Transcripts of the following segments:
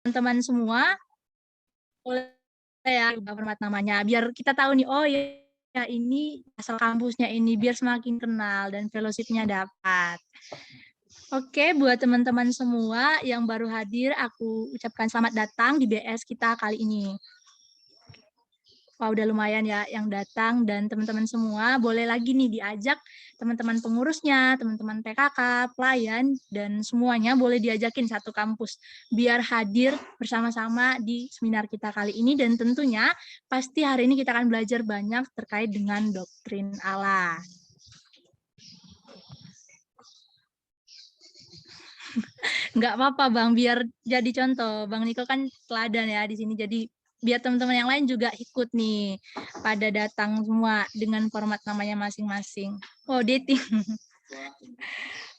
teman-teman semua, boleh ya format namanya, biar kita tahu nih, oh ya ini asal kampusnya ini, biar semakin kenal dan fellowship-nya dapat. Oke, buat teman-teman semua yang baru hadir, aku ucapkan selamat datang di BS kita kali ini. Wah, udah lumayan ya yang datang, dan teman-teman semua boleh lagi nih diajak teman-teman pengurusnya, teman-teman PKK, pelayan, dan semuanya boleh diajakin satu kampus biar hadir bersama-sama di seminar kita kali ini. Dan tentunya pasti hari ini kita akan belajar banyak terkait dengan doktrin Allah. Nggak apa-apa Bang, biar jadi contoh. Bang Niko kan teladan ya di sini, jadi biar teman-teman yang lain juga ikut nih, pada datang semua dengan format namanya masing-masing. Oh, dating.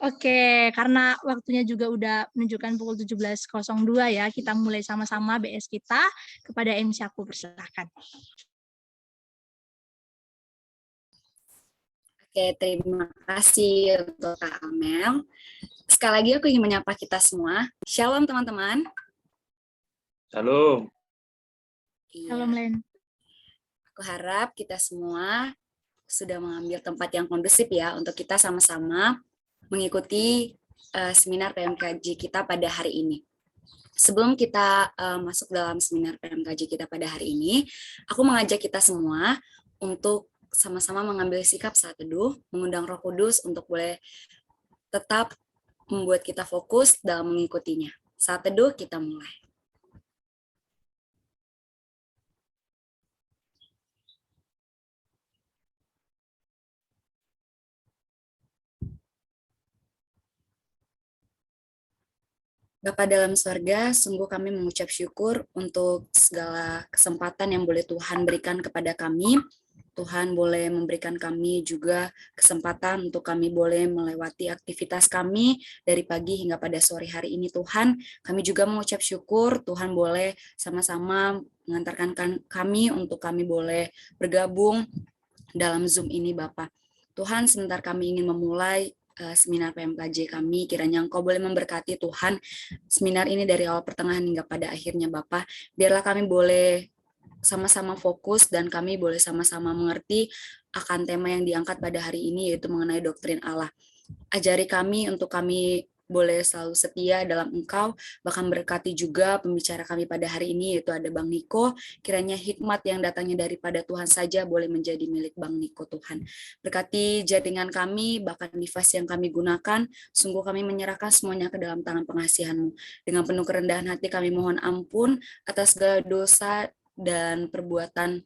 Oke, karena waktunya juga udah menunjukkan pukul 17.02 ya, kita mulai sama-sama BS kita. Kepada MC aku persilahkan. Oke, terima kasih untuk Kak Amel. Sekali lagi aku ingin menyapa kita semua. Shalom teman-teman. Shalom. Shalom Len. Aku harap kita semua sudah mengambil tempat yang kondusif ya untuk kita sama-sama mengikuti seminar PMKJ kita pada hari ini. Sebelum kita masuk dalam seminar PMKJ kita pada hari ini, aku mengajak kita semua untuk sama-sama mengambil sikap saat teduh, mengundang Roh Kudus untuk boleh tetap membuat kita fokus dalam mengikutinya. Saat teduh kita mulai. Bapa dalam sorga, sungguh kami mengucap syukur untuk segala kesempatan yang boleh Tuhan berikan kepada kami. Tuhan boleh memberikan kami juga kesempatan untuk kami boleh melewati aktivitas kami dari pagi hingga pada sore hari ini Tuhan. Kami juga mengucap syukur Tuhan boleh sama-sama mengantarkan kami untuk kami boleh bergabung dalam Zoom ini Bapak. Tuhan, sebentar kami ingin memulai seminar PMKJ kami, kiranya Engkau boleh memberkati Tuhan seminar ini dari awal pertengahan hingga pada akhirnya Bapak. Biarlah kami boleh sama-sama fokus dan kami boleh sama-sama mengerti akan tema yang diangkat pada hari ini, yaitu mengenai doktrin Allah. Ajari kami untuk kami boleh selalu setia dalam Engkau, bahkan berkati juga pembicara kami pada hari ini, yaitu ada Bang Niko. Kiranya hikmat yang datangnya daripada Tuhan saja boleh menjadi milik Bang Niko Tuhan. Berkati jaringan kami, bahkan device yang kami gunakan, sungguh kami menyerahkan semuanya ke dalam tangan pengasihan-Mu. Dengan penuh kerendahan hati kami mohon ampun atas segala dosa dan perbuatan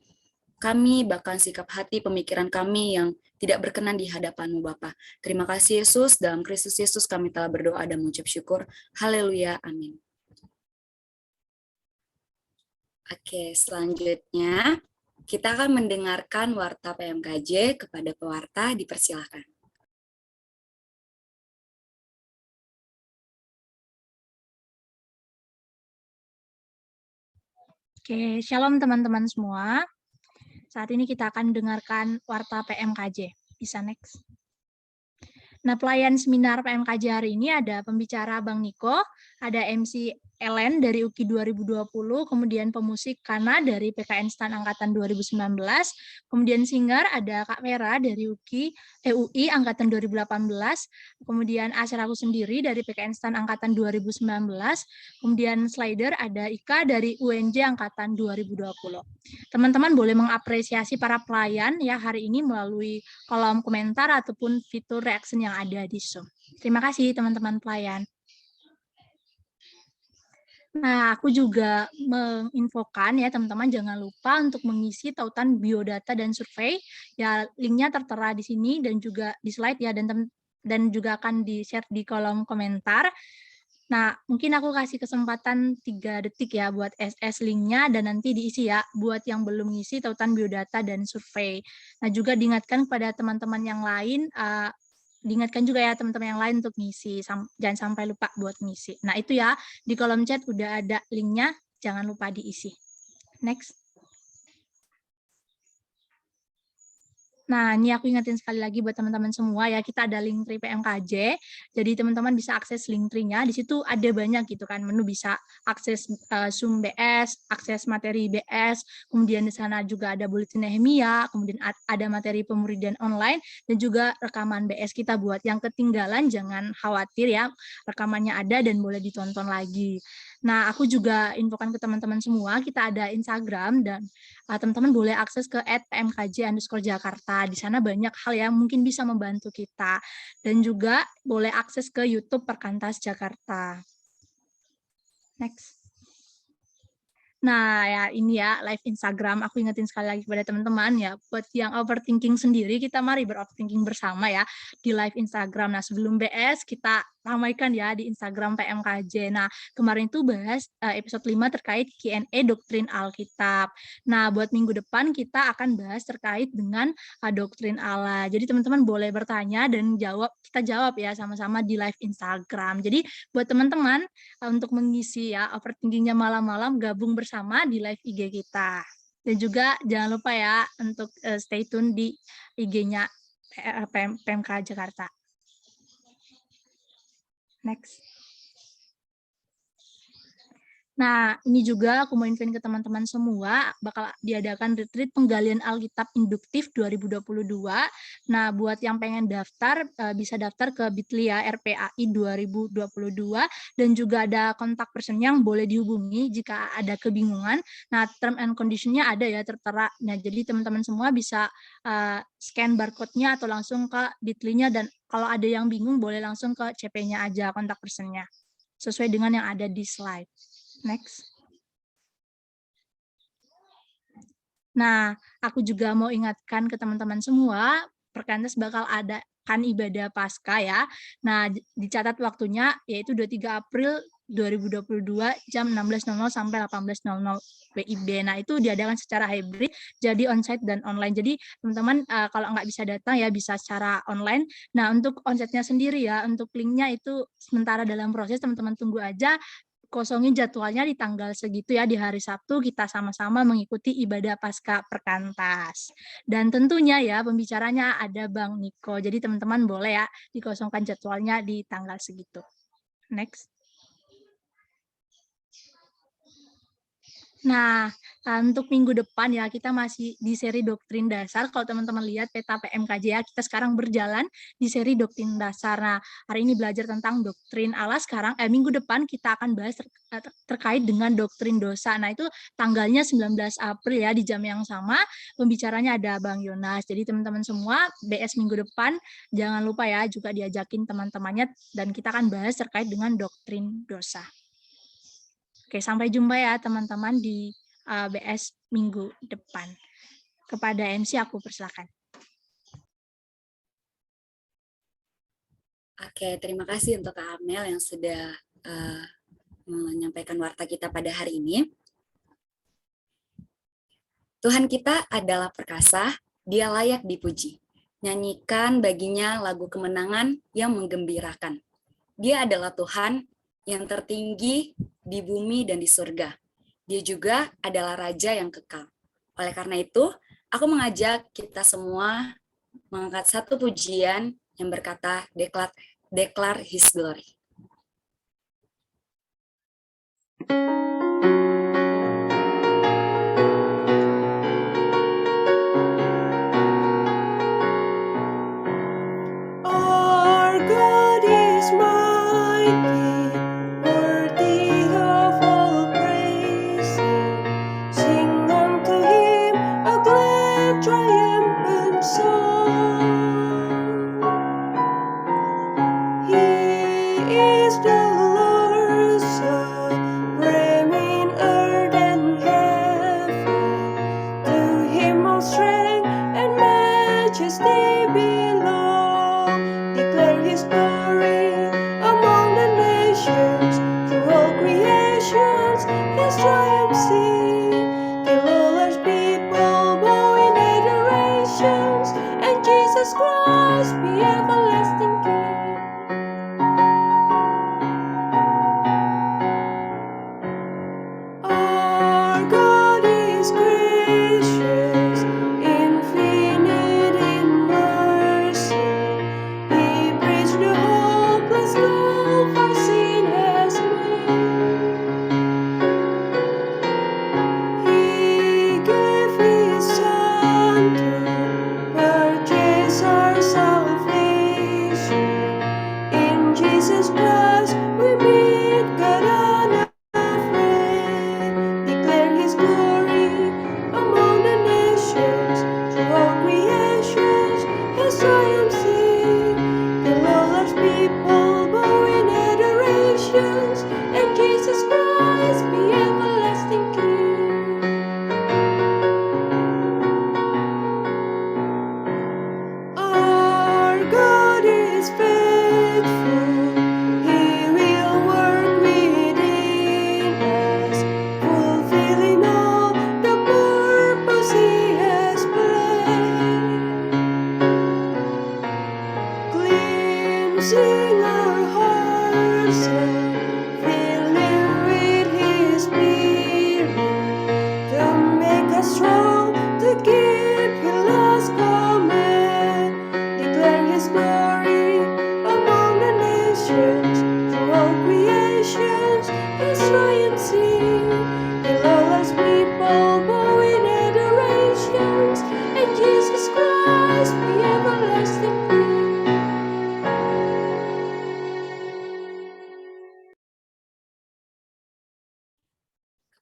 kami, bahkan sikap hati, pemikiran kami yang tidak berkenan di hadapan-Mu Bapa. Terima kasih Yesus, dalam Kristus Yesus kami telah berdoa dan mengucap syukur. Haleluya, amin. Oke, selanjutnya kita akan mendengarkan warta PMKJ. Kepada pewarta dipersilahkan. Oke, shalom teman-teman semua. Saat ini kita akan dengarkan warta PMKJ. Bisa next. Nah, pelayan seminar PMKJ hari ini ada pembicara Bang Niko, ada MC Ellen dari UKI 2020, kemudian pemusik Kana dari PKN STAN Angkatan 2019, kemudian singer ada Kak Vera dari UI Angkatan 2018, kemudian acara aku sendiri dari PKN STAN Angkatan 2019, kemudian slider ada Ika dari UNJ Angkatan 2020. Teman-teman boleh mengapresiasi para pelayan ya hari ini melalui kolom komentar ataupun fitur reaction yang ada di Zoom. Terima kasih teman-teman pelayan. Nah, aku juga menginfokan ya teman-teman jangan lupa untuk mengisi tautan biodata dan survei. Ya, linknya tertera di sini dan juga di slide ya, dan juga akan di-share di kolom komentar. Nah, mungkin aku kasih kesempatan 3 detik ya buat SS linknya dan nanti diisi ya buat yang belum ngisi tautan biodata dan survei. Nah, juga diingatkan kepada teman-teman yang lain, diingatkan juga ya teman-teman yang lain untuk ngisi, jangan sampai lupa buat ngisi. Nah, itu ya, di kolom chat udah ada linknya, jangan lupa diisi. Next. Nah, ini aku ingetin sekali lagi buat teman-teman semua ya, kita ada Linktree PMKJ. Jadi teman-teman bisa akses Linktree-nya. Di situ ada banyak gitu kan, menu bisa akses Zoom BS, akses materi BS, kemudian di sana juga ada Bulletin Nehemia, kemudian ada materi pemuridan online, dan juga rekaman BS kita. Buat yang ketinggalan jangan khawatir ya, rekamannya ada dan boleh ditonton lagi. Nah, aku juga infokan ke teman-teman semua, kita ada Instagram dan teman-teman boleh akses ke @pmkj_jakarta. Di sana banyak hal yang mungkin bisa membantu kita. Dan juga boleh akses ke YouTube Perkantas Jakarta. Next. Nah, ya ini ya live Instagram. Aku ingetin sekali lagi kepada teman-teman ya, buat yang overthinking sendiri, kita mari beroverthinking bersama ya di live Instagram. Nah, sebelum BS kita ramaikan ya di Instagram PMKJ. Nah, kemarin itu bahas episode 5 terkait Q&A doktrin Alkitab. Nah, buat minggu depan kita akan bahas terkait dengan doktrin Allah. Jadi teman-teman boleh bertanya dan kita jawab ya sama-sama di live Instagram. Jadi buat teman-teman untuk mengisi ya overthinkingnya malam-malam, gabung bersama di live IG kita. Dan juga jangan lupa ya untuk stay tune di IG-nya PMK Jakarta. Next. Nah, ini juga aku mau infoin ke teman-teman semua, bakal diadakan retreat penggalian Alkitab induktif 2022. Nah, buat yang pengen daftar, bisa daftar ke Bitly ya, RPAI 2022, dan juga ada kontak person yang boleh dihubungi jika ada kebingungan. Nah, term and condition-nya ada ya, tertera. Nah, jadi teman-teman semua bisa scan barcode-nya atau langsung ke Bitly-nya, dan kalau ada yang bingung boleh langsung ke CP-nya aja, kontak person-nya, sesuai dengan yang ada di slide. Next. Nah, aku juga mau ingatkan ke teman-teman semua, Perkantas bakal ada kan ibadah Paskah ya. Nah, dicatat waktunya yaitu 23 April 2022 jam 16.00 sampai 18.00 WIB. Nah, itu diadakan secara hybrid, jadi onsite dan online. Jadi, teman-teman kalau nggak bisa datang ya bisa secara online. Nah, untuk onsite-nya sendiri ya, untuk link-nya itu sementara dalam proses, teman-teman tunggu aja. Kosongin jadwalnya di tanggal segitu ya, di hari Sabtu kita sama-sama mengikuti ibadah Paskah Perkantas. Dan tentunya ya pembicaranya ada Bang Niko. Jadi teman-teman boleh ya dikosongkan jadwalnya di tanggal segitu. Next. Nah, untuk minggu depan ya, kita masih di seri doktrin dasar. Kalau teman-teman lihat peta PMKJ ya, kita sekarang berjalan di seri doktrin dasar. Nah, hari ini belajar tentang doktrin Allah. Sekarang, minggu depan kita akan bahas terkait dengan doktrin dosa. Nah, itu tanggalnya 19 April ya, di jam yang sama. Pembicaranya ada Bang Yonas. Jadi teman-teman semua, BS minggu depan, jangan lupa ya, juga diajakin teman-temannya, dan kita akan bahas terkait dengan doktrin dosa. Oke, sampai jumpa ya teman-teman di BS minggu depan. Kepada MC aku persilakan. Oke, terima kasih untuk Kak Amel yang sudah menyampaikan warta kita pada hari ini. Tuhan kita adalah perkasa, Dia layak dipuji. Nyanyikan baginya lagu kemenangan yang menggembirakan. Dia adalah Tuhan yang tertinggi di bumi dan di surga. Dia juga adalah Raja yang kekal. Oleh karena itu, aku mengajak kita semua mengangkat satu pujian yang berkata, Declare His Glory. Our God is mighty, worthy of all praise. Sing unto Him a glad triumphant song. He is the Lord, supreme in earth and heaven. To Him all strength and majesty belong. Declare His glory among the nations, through all creations His triumph sing. Till all Earth's people bow in adorations, and Jesus Christ be everlasting King. Our God is gracious, infinite in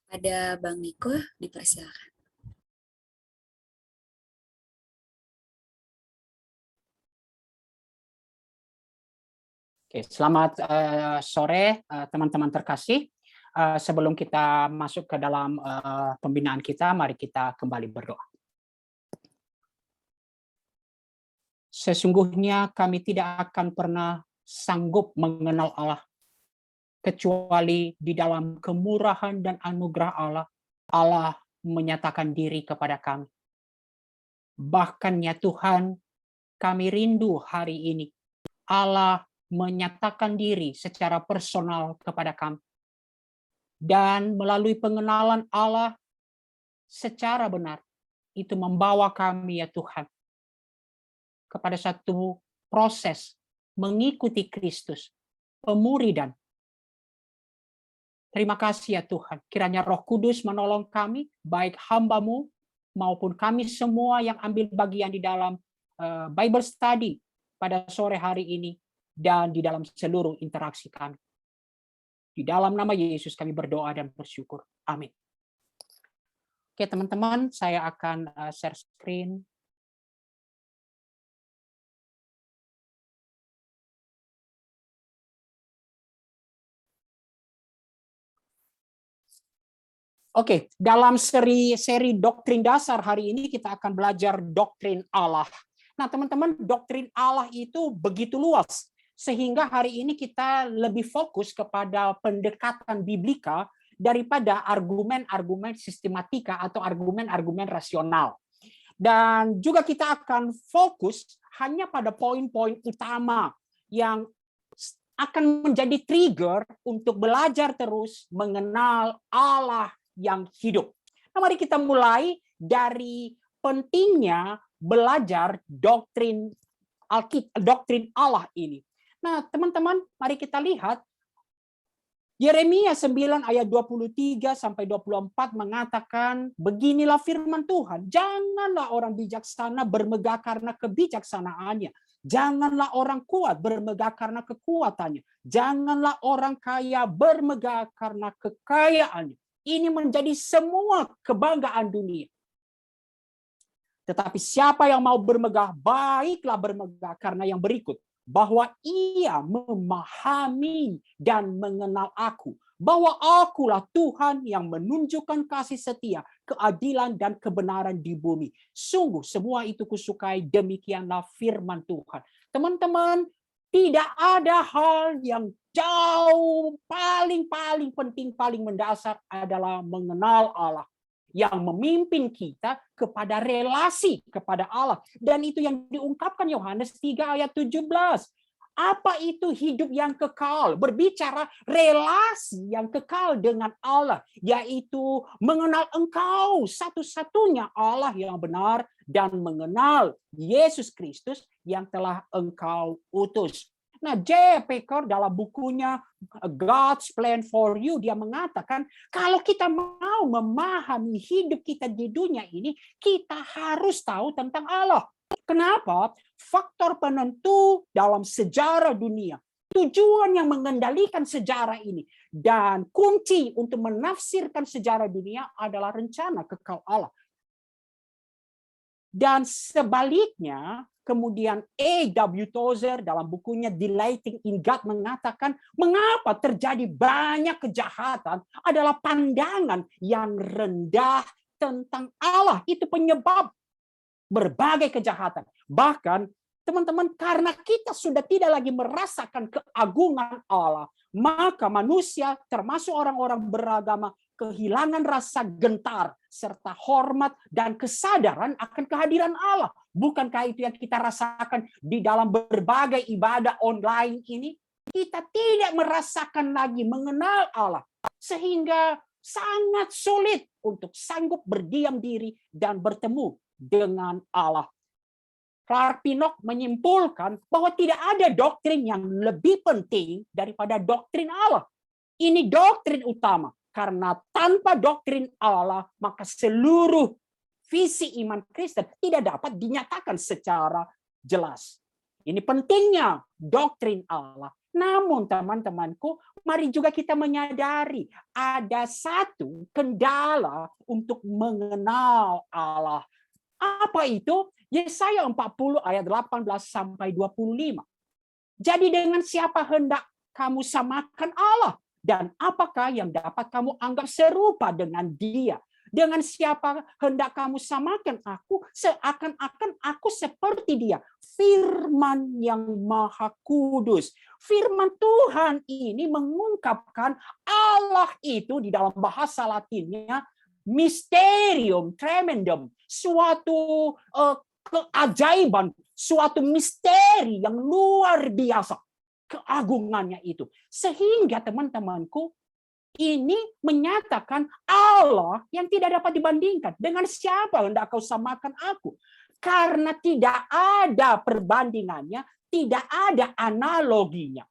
Pada Bang Niko, dipersilakan. Oke, selamat sore teman-teman terkasih. Sebelum kita masuk ke dalam pembinaan kita, mari kita kembali berdoa. Sesungguhnya kami tidak akan pernah sanggup mengenal Allah kecuali di dalam kemurahan dan anugerah Allah, Allah menyatakan diri kepada kami. Bahkan ya Tuhan, kami rindu hari ini Allah menyatakan diri secara personal kepada kami. Dan melalui pengenalan Allah secara benar, itu membawa kami ya Tuhan kepada satu proses mengikuti Kristus, pemuridan. Terima kasih ya Tuhan, kiranya Roh Kudus menolong kami, baik hamba-Mu maupun kami semua yang ambil bagian di dalam Bible study pada sore hari ini dan di dalam seluruh interaksi kami. Di dalam nama Yesus kami berdoa dan bersyukur. Amin. Oke teman-teman, saya akan share screen. Oke, dalam seri doktrin dasar hari ini kita akan belajar doktrin Allah. Nah, teman-teman, doktrin Allah itu begitu luas sehingga hari ini kita lebih fokus kepada pendekatan biblika daripada argumen-argumen sistematika atau argumen-argumen rasional. Dan juga kita akan fokus hanya pada poin-poin utama yang akan menjadi trigger untuk belajar terus mengenal Allah yang hidup. Nah, mari kita mulai dari pentingnya belajar doktrin Allah ini. Nah, teman-teman, mari kita lihat Yeremia 9 ayat 23 sampai 24 mengatakan, beginilah firman Tuhan, janganlah orang bijaksana bermegah karena kebijaksanaannya. Janganlah orang kuat bermegah karena kekuatannya. Janganlah orang kaya bermegah karena kekayaannya. Ini menjadi semua kebanggaan dunia. Tetapi siapa yang mau bermegah, baiklah bermegah karena yang berikut. Bahwa ia memahami dan mengenal aku. Bahwa akulah Tuhan yang menunjukkan kasih setia, keadilan dan kebenaran di bumi. Sungguh semua itu kusukai, demikianlah firman Tuhan. Teman-teman, tidak ada hal yang jauh paling penting, paling mendasar adalah mengenal Allah yang memimpin kita kepada relasi kepada Allah. Dan itu yang diungkapkan Yohanes 3 ayat 17. Apa itu hidup yang kekal? Berbicara relasi yang kekal dengan Allah, yaitu mengenal Engkau satu-satunya Allah yang benar dan mengenal Yesus Kristus yang telah Engkau utus. Nah, J. Packer dalam bukunya God's Plan for You, dia mengatakan kalau kita mau memahami hidup kita di dunia ini, kita harus tahu tentang Allah. Kenapa? Faktor penentu dalam sejarah dunia, tujuan yang mengendalikan sejarah ini, dan kunci untuk menafsirkan sejarah dunia adalah rencana kekal Allah. Dan sebaliknya, kemudian A.W. Tozer dalam bukunya Delighting in God mengatakan mengapa terjadi banyak kejahatan adalah pandangan yang rendah tentang Allah. Itu penyebab berbagai kejahatan. Bahkan teman-teman, karena kita sudah tidak lagi merasakan keagungan Allah, maka manusia termasuk orang-orang beragama kehilangan rasa gentar serta hormat dan kesadaran akan kehadiran Allah. Bukankah itu yang kita rasakan di dalam berbagai ibadah online ini? Kita tidak merasakan lagi mengenal Allah, sehingga sangat sulit untuk sanggup berdiam diri dan bertemu dengan Allah. Clark Pinnock menyimpulkan bahwa tidak ada doktrin yang lebih penting daripada doktrin Allah. Ini doktrin utama, karena tanpa doktrin Allah, maka seluruh visi iman Kristen tidak dapat dinyatakan secara jelas. Ini pentingnya doktrin Allah. Namun teman-temanku, mari juga kita menyadari ada satu kendala untuk mengenal Allah. Apa itu? Yesaya 40 ayat 18 sampai 25. Jadi dengan siapa hendak kamu samakan Allah? Dan apakah yang dapat kamu anggap serupa dengan Dia? Dengan siapa hendak kamu samakan aku? Seakan-akan aku seperti Dia. Firman yang Maha Kudus. Firman Tuhan ini mengungkapkan Allah itu di dalam bahasa Latinnya mysterium tremendum, suatu keajaiban, suatu misteri yang luar biasa, keagungannya itu. Sehingga teman-temanku, ini menyatakan Allah yang tidak dapat dibandingkan. Dengan siapa hendak kau samakan aku? Karena tidak ada perbandingannya, tidak ada analoginya.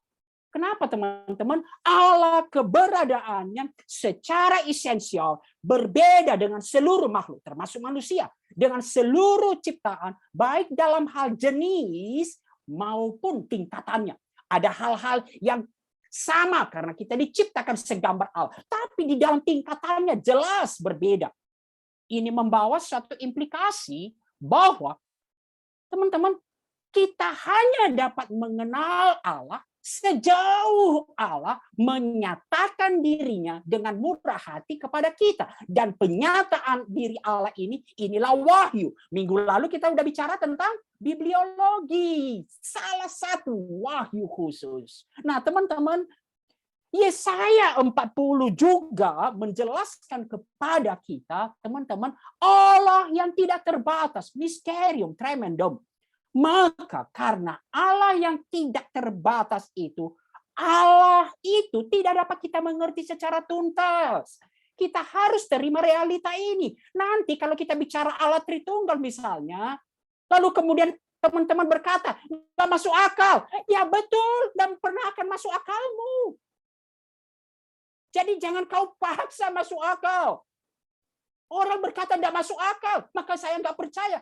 Kenapa teman-teman? Allah keberadaannya secara esensial berbeda dengan seluruh makhluk, termasuk manusia. Dengan seluruh ciptaan, baik dalam hal jenis maupun tingkatannya. Ada hal-hal yang sama karena kita diciptakan segambar Allah. Tapi di dalam tingkatannya jelas berbeda. Ini membawa suatu implikasi bahwa teman-teman, kita hanya dapat mengenal Allah sejauh Allah menyatakan dirinya dengan murah hati kepada kita. Dan penyataan diri Allah ini, inilah wahyu. Minggu lalu kita sudah bicara tentang bibliologi. Salah satu wahyu khusus. Nah teman-teman, Yesaya 40 juga menjelaskan kepada kita, teman-teman, Allah yang tidak terbatas, mysterium tremendum. Maka karena Allah yang tidak terbatas itu, Allah itu tidak dapat kita mengerti secara tuntas. Kita harus terima realita ini. Nanti kalau kita bicara Allah Tritunggal misalnya, lalu kemudian teman-teman berkata, nggak masuk akal. Ya betul, dan pernah akan masuk akalmu. Jadi jangan kau paksa masuk akal. Orang berkata tidak masuk akal, maka saya nggak percaya.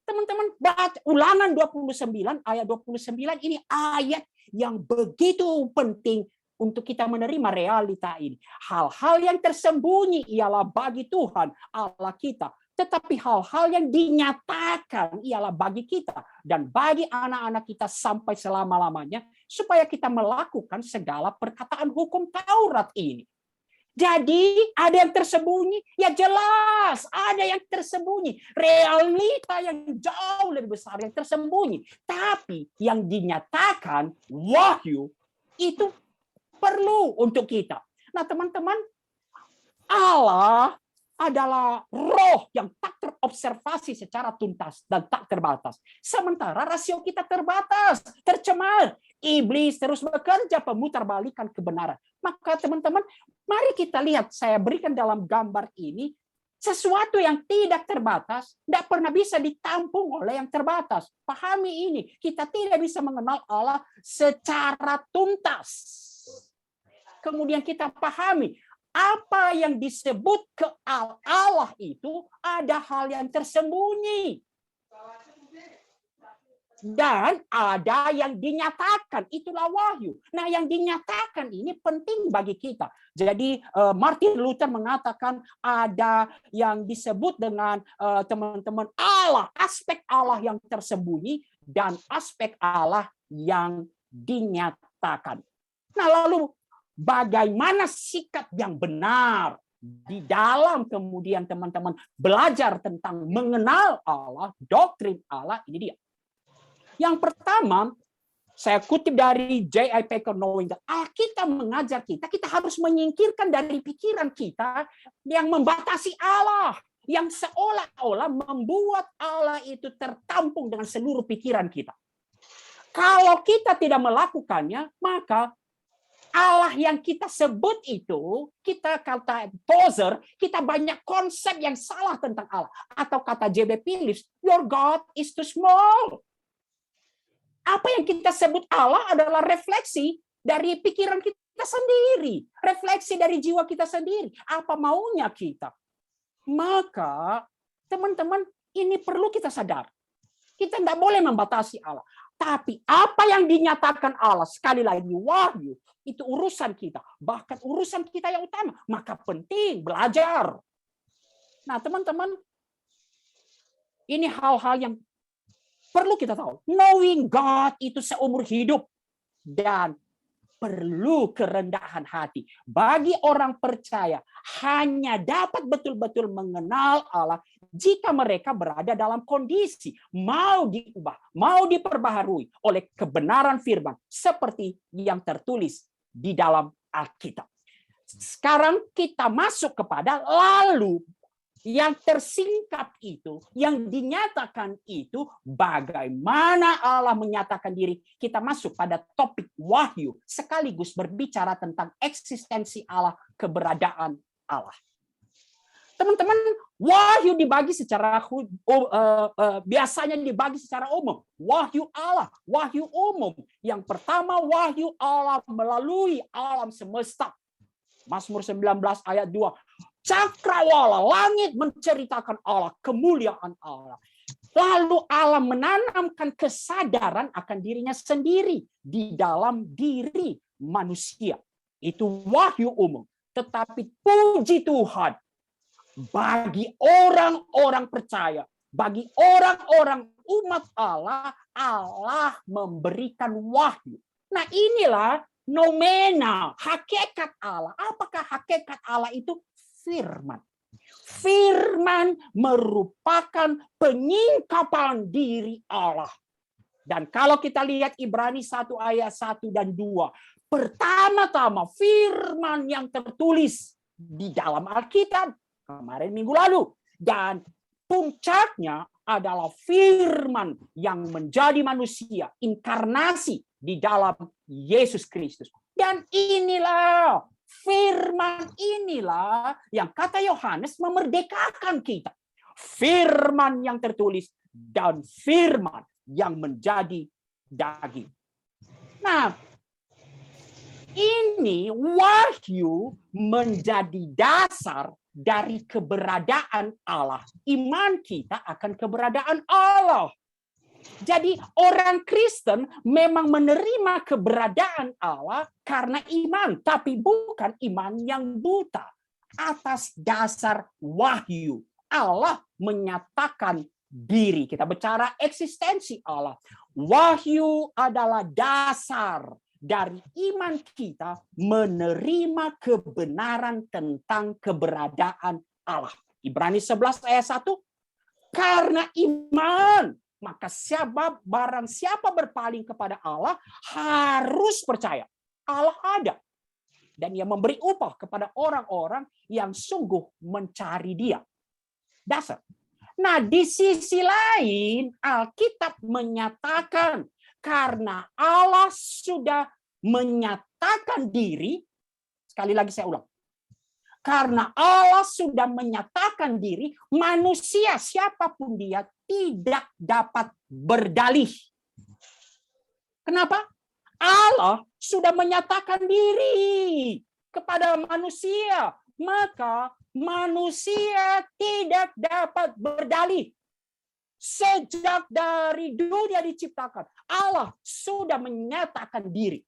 Teman-teman, baca Ulangan 29 ayat 29 ini ayat yang begitu penting untuk kita menerima realita ini. Hal-hal yang tersembunyi ialah bagi Tuhan Allah kita, tetapi hal-hal yang dinyatakan ialah bagi kita dan bagi anak-anak kita sampai selama-lamanya, supaya kita melakukan segala perkataan hukum Taurat ini. Jadi ada yang tersembunyi, ya jelas ada yang tersembunyi. Realita yang jauh lebih besar yang tersembunyi. Tapi yang dinyatakan wahyu itu perlu untuk kita. Nah teman-teman, Allah adalah roh yang tak terobservasi secara tuntas dan tak terbatas. Sementara rasio kita terbatas, tercemar. Iblis terus bekerja pemutarbalikan kebenaran. Maka teman-teman, mari kita lihat, saya berikan dalam gambar ini, sesuatu yang tidak terbatas, tidak pernah bisa ditampung oleh yang terbatas. Pahami ini, kita tidak bisa mengenal Allah secara tuntas. Kemudian kita pahami, apa yang disebut ke Allah itu ada hal yang tersembunyi. Dan ada yang dinyatakan, itulah wahyu. Nah yang dinyatakan ini penting bagi kita. Jadi Martin Luther mengatakan ada yang disebut dengan teman-teman Allah, aspek Allah yang tersembunyi dan aspek Allah yang dinyatakan. Nah lalu bagaimana sikap yang benar di dalam kemudian teman-teman belajar tentang mengenal Allah, doktrin Allah, ini dia. Yang pertama, saya kutip dari J.I. Packer Knowing that Alkitab mengajar kita, kita harus menyingkirkan dari pikiran kita yang membatasi Allah, yang seolah-olah membuat Allah itu tertampung dengan seluruh pikiran kita. Kalau kita tidak melakukannya, maka Allah yang kita sebut itu, kita kata poser, kita banyak konsep yang salah tentang Allah. Atau kata J.B. Phillips, your God is too small. Apa yang kita sebut Allah adalah refleksi dari pikiran kita sendiri. Refleksi dari jiwa kita sendiri. Apa maunya kita. Maka, teman-teman, ini perlu kita sadar. Kita tidak boleh membatasi Allah. Tapi apa yang dinyatakan Allah, sekali lagi wahyu, itu urusan kita. Bahkan urusan kita yang utama. Maka penting belajar. Nah teman-teman, ini hal-hal yang perlu kita tahu. Knowing God itu seumur hidup. Dan perlu kerendahan hati. Bagi orang percaya, hanya dapat betul-betul mengenal Allah jika mereka berada dalam kondisi mau diubah, mau diperbaharui oleh kebenaran firman seperti yang tertulis di dalam Alkitab. Sekarang kita masuk kepada lalu yang tersingkap itu, yang dinyatakan itu, bagaimana Allah menyatakan diri. Kita masuk pada topik wahyu, sekaligus berbicara tentang eksistensi Allah, keberadaan Allah. Teman-teman, wahyu dibagi secara biasanya dibagi secara umum. Wahyu Allah, wahyu umum. Yang pertama, wahyu Allah melalui alam semesta. Mazmur 19 ayat 2. Cakrawala langit menceritakan Allah, kemuliaan Allah. Lalu Allah menanamkan kesadaran akan dirinya sendiri di dalam diri manusia. Itu wahyu umum. Tetapi puji Tuhan, bagi orang-orang percaya, bagi orang-orang umat Allah, Allah memberikan wahyu. Nah inilah nomena, hakikat Allah. Apakah hakikat Allah itu? Firman. Firman merupakan penyingkapan diri Allah. Dan kalau kita lihat Ibrani 1 ayat 1 dan 2. Pertama-tama firman yang tertulis di dalam Alkitab. Kemarin minggu lalu. Dan puncaknya adalah firman yang menjadi manusia. Inkarnasi di dalam Yesus Kristus. Dan inilah firman inilah yang kata Yohanes memerdekakan kita. Firman yang tertulis dan firman yang menjadi daging. Nah, ini wahyu menjadi dasar dari keberadaan Allah. Iman kita akan keberadaan Allah. Jadi orang Kristen memang menerima keberadaan Allah karena iman, tapi bukan iman yang buta. Atas dasar wahyu, Allah menyatakan diri. Kita bicara eksistensi Allah. Wahyu adalah dasar dari iman kita menerima kebenaran tentang keberadaan Allah. Ibrani 11 ayat 1. Karena iman, maka barang siapa berpaling kepada Allah harus percaya Allah ada. Dan Ia memberi upah kepada orang-orang yang sungguh mencari Dia. Dasar. Nah, di sisi lain Alkitab menyatakan karena Allah sudah menyatakan diri, sekali lagi saya ulang. Karena Allah sudah menyatakan diri, manusia siapapun dia tidak dapat berdalih. Kenapa? Allah sudah menyatakan diri kepada manusia. Maka manusia tidak dapat berdalih. Sejak dari dunia diciptakan, Allah sudah menyatakan diri.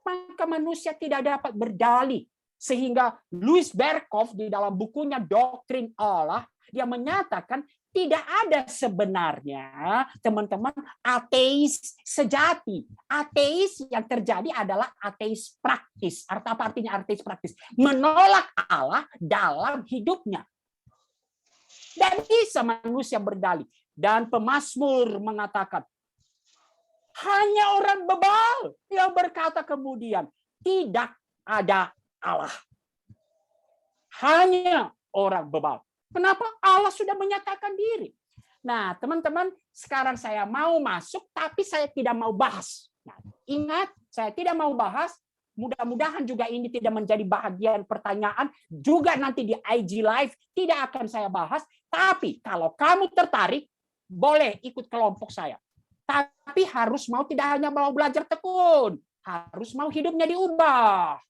Maka manusia tidak dapat berdalih. Sehingga Louis Berkhof di dalam bukunya Doktrin Allah, dia menyatakan tidak ada sebenarnya, teman-teman, ateis sejati. Ateis yang terjadi adalah ateis praktis. Apa artinya ateis praktis? Menolak Allah dalam hidupnya. Dan bisa manusia berdalih. Dan pemazmur mengatakan, hanya orang bebal yang berkata kemudian, tidak ada Allah. Hanya orang bebal. Kenapa? Allah sudah menyatakan diri. Nah, teman-teman, sekarang saya mau masuk, tapi saya tidak mau bahas. Nah, ingat, saya tidak mau bahas. Mudah-mudahan juga ini tidak menjadi bahagian pertanyaan. Juga nanti di IG Live tidak akan saya bahas. Tapi kalau kamu tertarik, boleh ikut kelompok saya. Tapi harus mau, tidak hanya mau belajar tekun. Harus mau hidupnya diubah.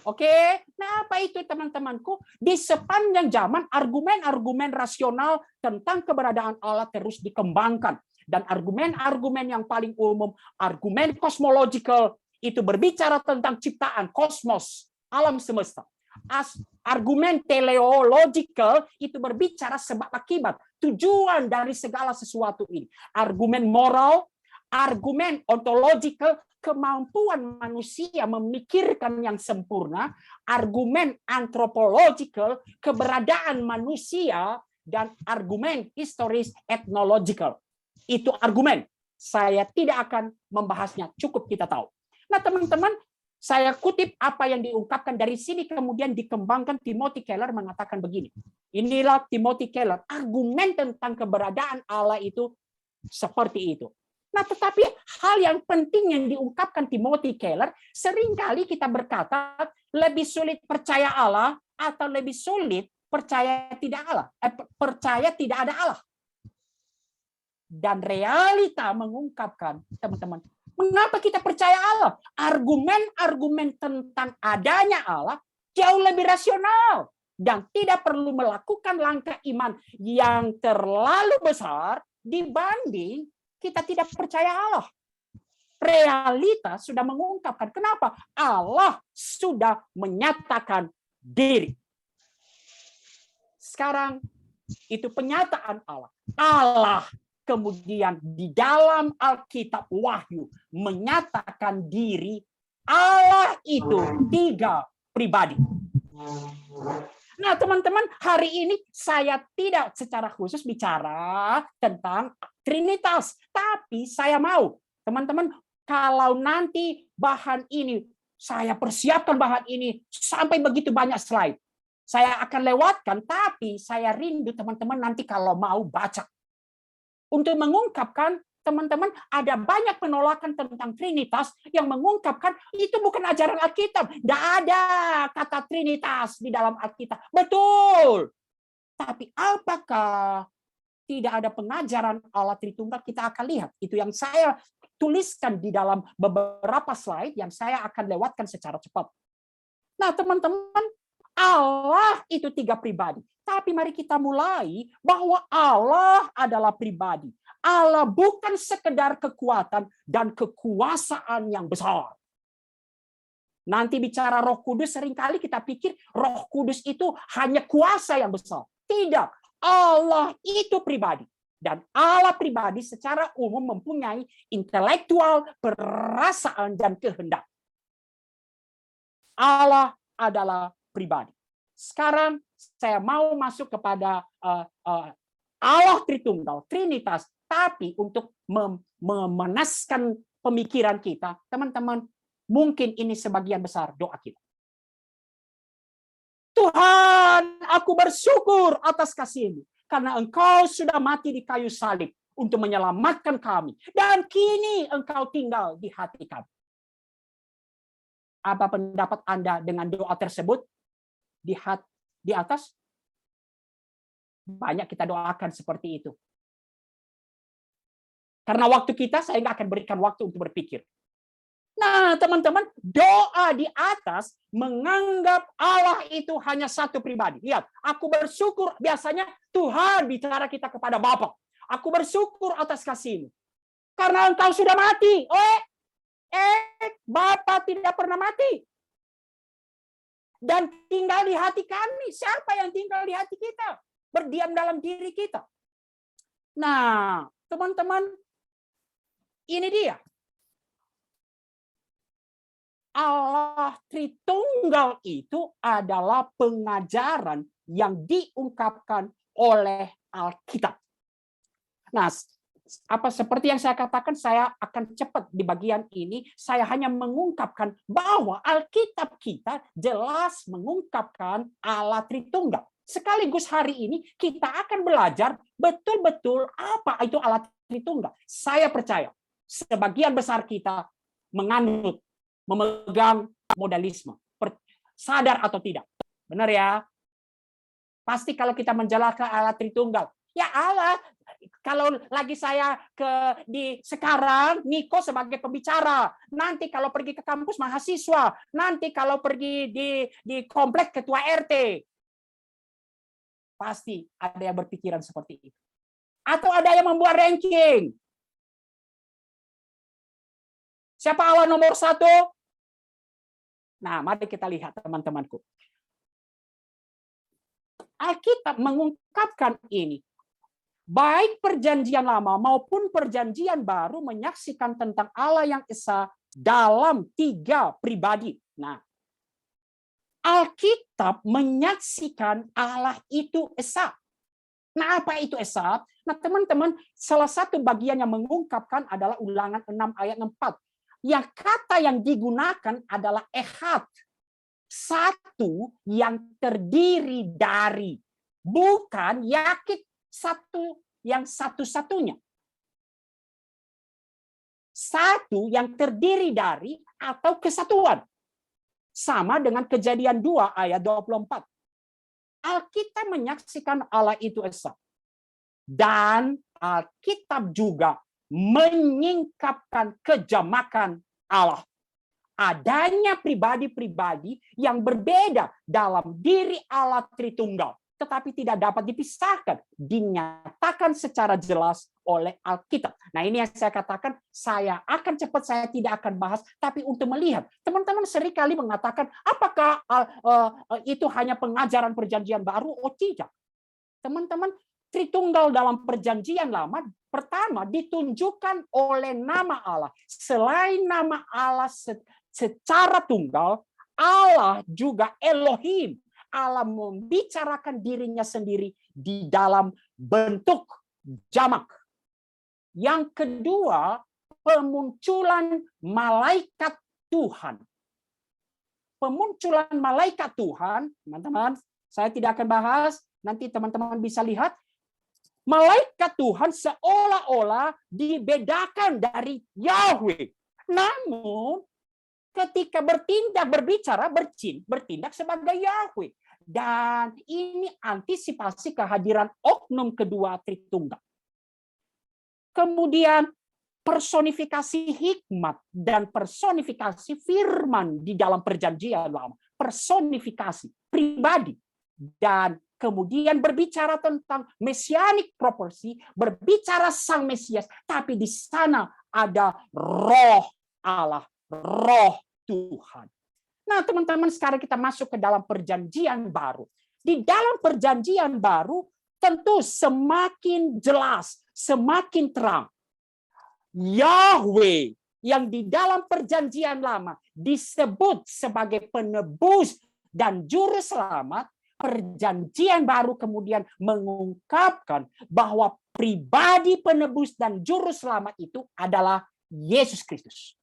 Oke, nah apa itu teman-temanku? Di sepanjang zaman argumen-argumen rasional tentang keberadaan Allah terus dikembangkan. Dan argumen-argumen yang paling umum, argumen cosmological, itu berbicara tentang ciptaan, kosmos, alam semesta. Argumen teleological itu berbicara sebab akibat, tujuan dari segala sesuatu ini. Argumen moral, argumen ontological, kemampuan manusia memikirkan yang sempurna, argumen anthropological, keberadaan manusia, dan argumen historis ethnological. Itu argumen. Saya tidak akan membahasnya, cukup kita tahu. Nah, teman-teman, saya kutip apa yang diungkapkan dari sini, kemudian dikembangkan. Timothy Keller mengatakan begini. Inilah Timothy Keller, argumen tentang keberadaan Allah itu seperti itu. Nah, tetapi hal yang penting yang diungkapkan Timothy Keller, seringkali kita berkata lebih sulit percaya Allah atau lebih sulit percaya tidak Allah, percaya tidak ada Allah. Dan realita mengungkapkan, teman-teman, mengapa kita percaya Allah? Argumen-argumen tentang adanya Allah jauh lebih rasional dan tidak perlu melakukan langkah iman yang terlalu besar dibanding kita tidak percaya Allah. Realita sudah mengungkapkan kenapa Allah sudah menyatakan diri. Sekarang itu penyataan Allah. Allah kemudian di dalam Alkitab Wahyu menyatakan diri Allah itu 3 pribadi. Nah, teman-teman, hari ini saya tidak secara khusus bicara tentang Trinitas, tapi saya mau, teman-teman, kalau nanti bahan ini, saya persiapkan bahan ini sampai begitu banyak slide. Saya akan lewatkan, tapi saya rindu teman-teman nanti kalau mau baca. Untuk mengungkapkan, teman-teman, ada banyak penolakan tentang Trinitas yang mengungkapkan itu bukan ajaran Alkitab. Tidak ada kata Trinitas di dalam Alkitab. Betul. Tapi apakah tidak ada pengajaran Allah Tritunggal? Kita akan lihat. Itu yang saya tuliskan di dalam beberapa slide yang saya akan lewatkan secara cepat. Nah, teman-teman, Allah itu 3 pribadi. Tapi mari kita mulai bahwa Allah adalah pribadi. Allah bukan sekedar kekuatan dan kekuasaan yang besar. Nanti bicara Roh Kudus, seringkali kita pikir Roh Kudus itu hanya kuasa yang besar. Tidak, Allah itu pribadi. Dan Allah pribadi secara umum mempunyai intelektual, perasaan, dan kehendak. Allah adalah pribadi. Sekarang saya mau masuk kepada Allah Tritunggal, Trinitas, tapi untuk memanaskan pemikiran kita, teman-teman, mungkin ini sebagian besar doa kita. Tuhan, aku bersyukur atas kasih-Mu, karena Engkau sudah mati di kayu salib untuk menyelamatkan kami, dan kini Engkau tinggal di hati kami. Apa pendapat Anda dengan doa tersebut? Di atas banyak kita doakan seperti itu. Karena waktu kita, saya nggak akan berikan waktu untuk berpikir. Nah, teman-teman, doa di atas menganggap Allah itu hanya 1 pribadi. Lihat, aku bersyukur, biasanya Tuhan bicara kita kepada Bapa. Aku bersyukur atas kasih-Mu. Karena Engkau sudah mati. Bapa tidak pernah mati. Dan tinggal di hati kami. Siapa yang tinggal di hati kita? Berdiam dalam diri kita. Nah, teman-teman, ini dia. Allah Tritunggal itu adalah pengajaran yang diungkapkan oleh Alkitab. Nah, seperti yang saya katakan, saya akan cepat di bagian ini. Saya hanya mengungkapkan bahwa Alkitab kita jelas mengungkapkan Allah Tritunggal. Sekaligus hari ini kita akan belajar betul-betul apa itu Allah Tritunggal. Saya percaya sebagian besar kita menganut, memegang modalisme. Sadar atau tidak. Benar ya? Pasti kalau kita menjelaskan Allah Tritunggal, ya Allah, kalau lagi saya sekarang Niko sebagai pembicara, nanti kalau pergi ke kampus mahasiswa, nanti kalau pergi di komplek ketua RT, pasti ada yang berpikiran seperti itu. Atau ada yang membuat ranking. Siapa Allah nomor satu? Nah, mari kita lihat teman-temanku. Alkitab mengungkapkan ini. Baik perjanjian lama maupun perjanjian baru menyaksikan tentang Allah yang esa dalam 3 pribadi. Nah, Alkitab menyaksikan Allah itu esa. Nah, apa itu esa? Nah, teman-teman, salah satu bagian yang mengungkapkan adalah Ulangan 6 ayat 4. Yang kata yang digunakan adalah ehad. Satu yang terdiri dari. Bukan yakit satu yang satu-satunya. Satu yang terdiri dari atau kesatuan. Sama dengan Kejadian 2 ayat 24. Alkitab menyaksikan Allah itu esa. Dan Alkitab juga menyingkapkan kejamakan Allah. Adanya pribadi-pribadi yang berbeda dalam diri Allah Tritunggal, tetapi tidak dapat dipisahkan, dinyatakan secara jelas oleh Alkitab. Nah, ini yang saya katakan, saya akan cepat, saya tidak akan bahas, tapi untuk melihat. Teman-teman seringkali mengatakan, apakah itu hanya pengajaran perjanjian baru? Oh, tidak. Teman-teman, Tritunggal dalam perjanjian lama, pertama ditunjukkan oleh nama Allah. Selain nama Allah secara tunggal, Allah juga Elohim. Allah membicarakan dirinya sendiri di dalam bentuk jamak. Yang kedua, pemunculan malaikat Tuhan. Pemunculan malaikat Tuhan, teman-teman, saya tidak akan bahas, nanti teman-teman bisa lihat. Malaikat Tuhan seolah-olah dibedakan dari Yahweh. Namun, ketika berbicara, bertindak sebagai Yahweh. Dan ini antisipasi kehadiran oknum kedua Tritunggal. Kemudian personifikasi hikmat dan personifikasi firman di dalam perjanjian lama. Personifikasi pribadi. Dan kemudian berbicara tentang messianic property, berbicara sang Mesias, tapi di sana ada roh Allah, roh Tuhan. Nah, teman-teman, sekarang kita masuk ke dalam perjanjian baru. Di dalam perjanjian baru, tentu semakin jelas, semakin terang. Yahweh yang di dalam perjanjian lama disebut sebagai penebus dan juru selamat, perjanjian baru kemudian mengungkapkan bahwa pribadi penebus dan juru selamat itu adalah Yesus Kristus.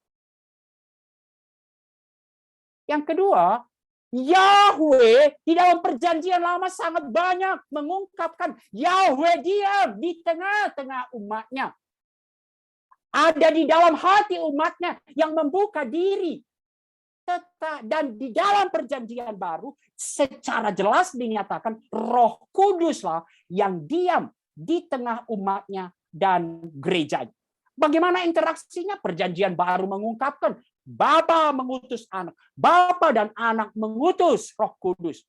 Yang kedua, Yahweh di dalam perjanjian lama sangat banyak mengungkapkan Yahweh diam di tengah-tengah umatnya. Ada di dalam hati umatnya yang membuka diri. Dan di dalam perjanjian baru secara jelas dinyatakan Roh Kuduslah yang diam di tengah umatnya dan gerejanya. Bagaimana interaksinya? Perjanjian baru mengungkapkan Bapa mengutus anak, Bapa dan anak mengutus Roh Kudus.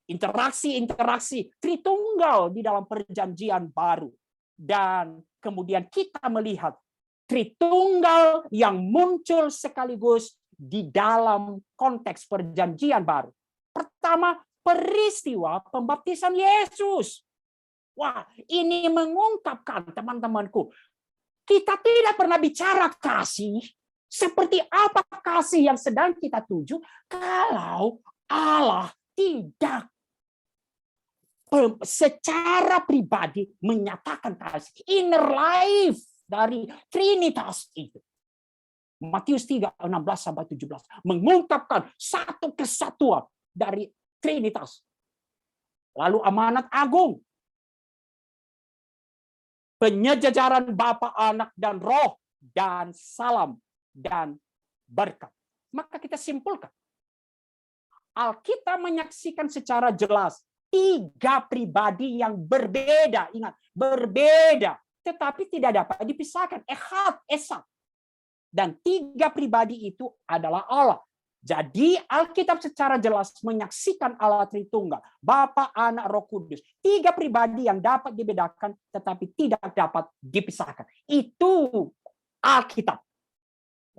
Interaksi Tritunggal di dalam perjanjian baru. Dan kemudian kita melihat Tritunggal yang muncul sekaligus di dalam konteks perjanjian baru. Pertama, peristiwa pembaptisan Yesus. Wah, ini mengungkapkan, teman-temanku, kita tidak pernah bicara kasih. Seperti apa kasih yang sedang kita tuju kalau Allah tidak secara pribadi menyatakan kasih. Inner life dari Trinitas itu. Matius 3, 16-17 mengungkapkan satu kesatuan dari Trinitas. Lalu amanat agung. Penyejajaran Bapa, Anak, dan Roh, dan salam, dan berkat. Maka kita simpulkan. Alkitab menyaksikan secara jelas 3 pribadi yang berbeda. Ingat, berbeda. Tetapi tidak dapat dipisahkan. Ehad, esa. Dan 3 pribadi itu adalah Allah. Jadi Alkitab secara jelas menyaksikan Allah Tritunggal. Bapa, Anak, Roh Kudus. 3 pribadi yang dapat dibedakan tetapi tidak dapat dipisahkan. Itu Alkitab.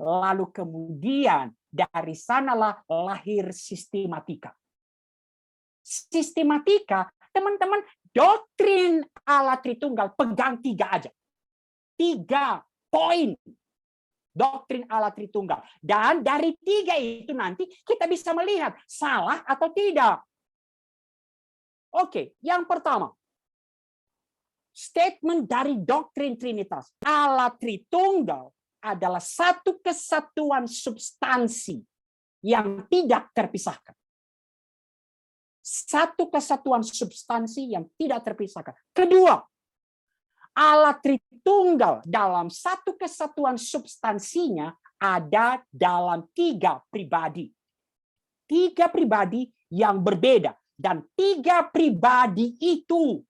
Lalu kemudian dari sanalah lahir sistematika. Sistematika, teman-teman, doktrin Allah Tritunggal pegang 3 aja. 3 poin doktrin Allah Tritunggal. Dan dari 3 itu nanti kita bisa melihat salah atau tidak. Oke, yang pertama. Statement dari doktrin Trinitas. Allah Tritunggal adalah satu kesatuan substansi yang tidak terpisahkan. Satu kesatuan substansi yang tidak terpisahkan. Kedua, Allah Tritunggal dalam satu kesatuan substansinya ada dalam 3 pribadi. 3 pribadi yang berbeda. Dan 3 pribadi itu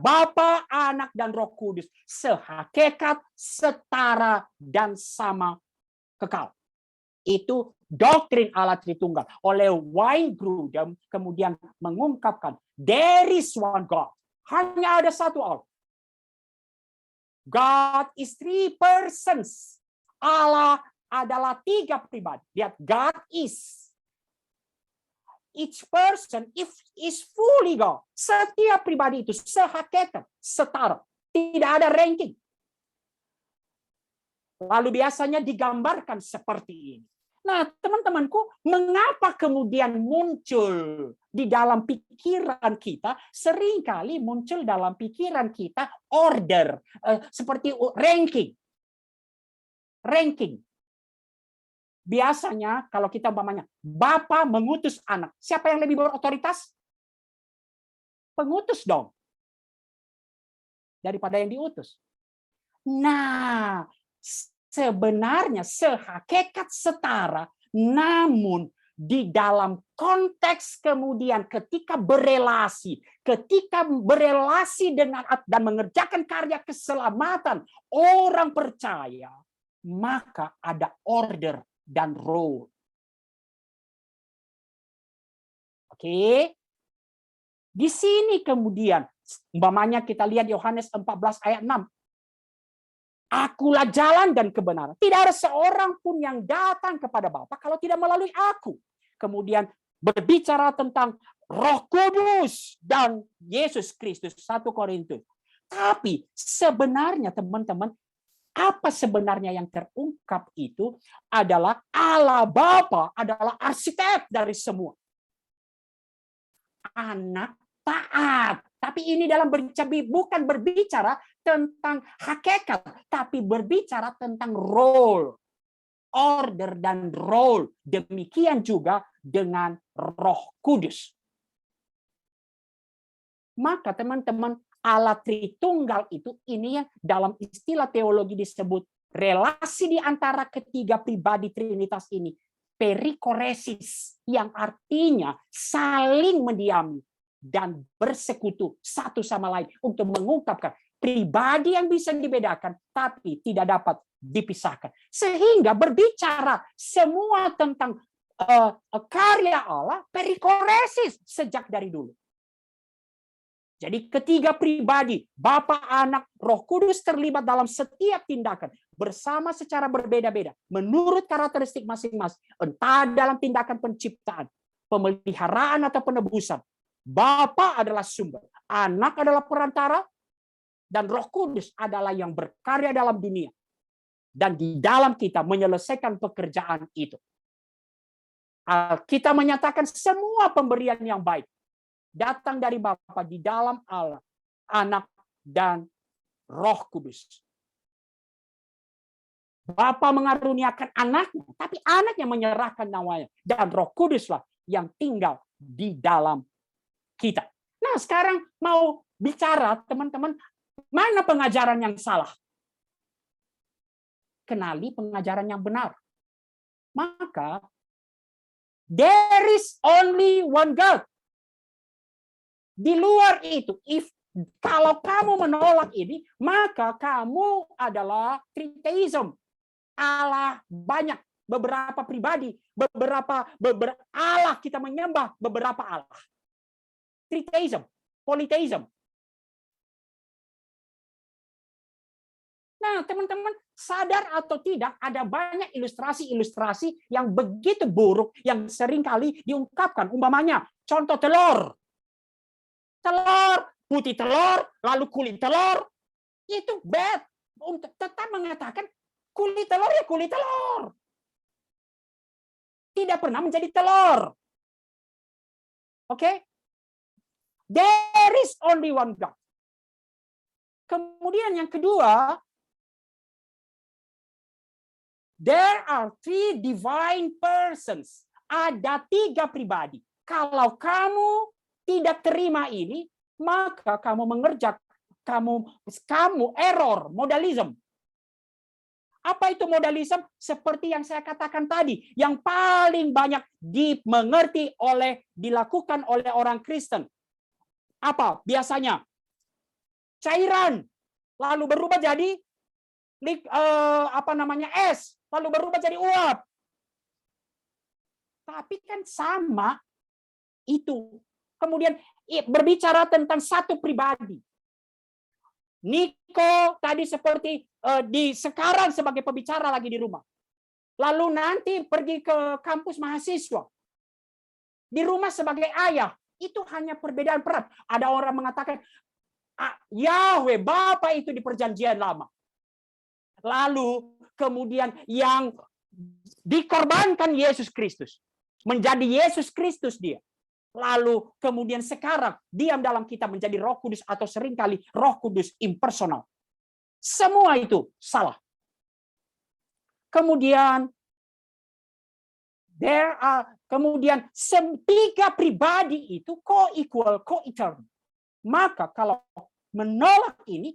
Bapa, Anak, dan Roh Kudus sehakikat, setara, dan sama kekal. Itu doktrin Allah Tritunggal. Oleh Wayne Grudem kemudian mengungkapkan, there is one God. Hanya ada satu Allah. God is 3 persons. Allah adalah 3 pribadi. Lihat, God is. Each person is fully God. Setiap pribadi itu sehakikat, setara. Tidak ada ranking. Lalu biasanya digambarkan seperti ini. Nah, teman-temanku, mengapa kemudian muncul di dalam pikiran kita, seringkali muncul dalam pikiran kita order, seperti ranking. Ranking. Biasanya kalau kita umpamanya Bapa mengutus anak, siapa yang lebih berotoritas? Pengutus dong. Daripada yang diutus. Nah, sebenarnya sehakikat setara, namun di dalam konteks kemudian ketika berelasi dengan dan mengerjakan karya keselamatan orang percaya, maka ada order dan role. Oke. Di sini kemudian umpamanya kita lihat Yohanes 14 ayat 6. Akulah jalan dan kebenaran. Tidak ada seorang pun yang datang kepada Bapa kalau tidak melalui aku. Kemudian berbicara tentang Roh Kudus dan Yesus Kristus 1 Korintus. Tapi sebenarnya teman-teman, apa sebenarnya yang terungkap itu adalah Allah Bapa adalah arsitek dari semua. Anak taat. Tapi ini dalam bukan berbicara tentang hakikat, tapi berbicara tentang role. Order dan role. Demikian juga dengan Roh Kudus. Maka teman-teman, Allah Tritunggal itu ini yang dalam istilah teologi disebut relasi di antara ketiga pribadi Trinitas ini. Perikoresis, yang artinya saling mendiami dan bersekutu satu sama lain untuk mengungkapkan pribadi yang bisa dibedakan tapi tidak dapat dipisahkan. Sehingga berbicara semua tentang karya Allah, perikoresis sejak dari dulu. Jadi ketiga pribadi, Bapa, Anak, Roh Kudus terlibat dalam setiap tindakan bersama secara berbeda-beda menurut karakteristik masing-masing, entah dalam tindakan penciptaan, pemeliharaan atau penebusan. Bapa adalah sumber, Anak adalah perantara, dan Roh Kudus adalah yang berkarya dalam dunia dan di dalam kita menyelesaikan pekerjaan itu. Kita menyatakan semua pemberian yang baik datang dari Bapa di dalam Allah, Anak, dan Roh Kudus. Bapa mengaruniakan anaknya, tapi anaknya menyerahkan nyawanya. Dan Roh Kuduslah yang tinggal di dalam kita. Nah, sekarang mau bicara, teman-teman, mana pengajaran yang salah? Kenali pengajaran yang benar. Maka, there is only one God. Di luar itu, kalau kamu menolak ini, maka kamu adalah tritheism. Allah banyak, beberapa pribadi, beberapa Allah, kita menyembah beberapa Allah. Tritheism, polytheism. Nah, teman-teman, sadar atau tidak, ada banyak ilustrasi-ilustrasi yang begitu buruk yang seringkali diungkapkan. Umpamanya, contoh telur. Telur, putih telur, lalu kulit telur. Itu bad. Untuk tetap mengatakan kulit telur ya kulit telur. Tidak pernah menjadi telur. Oke? There is only one God. Kemudian yang kedua, there are 3 divine persons. Ada 3 pribadi. Kalau kamu tidak terima ini, maka kamu kamu error, modalism. Apa itu modalism? Seperti yang saya katakan tadi, yang paling banyak dilakukan oleh orang Kristen. Apa? Biasanya cairan, lalu berubah jadi es, lalu berubah jadi uap. Tapi kan sama itu. Kemudian berbicara tentang satu pribadi. Niko tadi seperti sekarang sebagai pembicara lagi di rumah. Lalu nanti pergi ke kampus mahasiswa. Di rumah sebagai ayah. Itu hanya perbedaan peran. Ada orang mengatakan, Yahweh, Bapa itu di perjanjian lama. Lalu kemudian yang dikorbankan Yesus Kristus. Menjadi Yesus Kristus dia. Lalu kemudian sekarang diam dalam kita menjadi Roh Kudus atau seringkali Roh Kudus impersonal. Semua itu salah. Kemudian kemudian 3 pribadi itu co-equal, co-eternal. Maka kalau menolak ini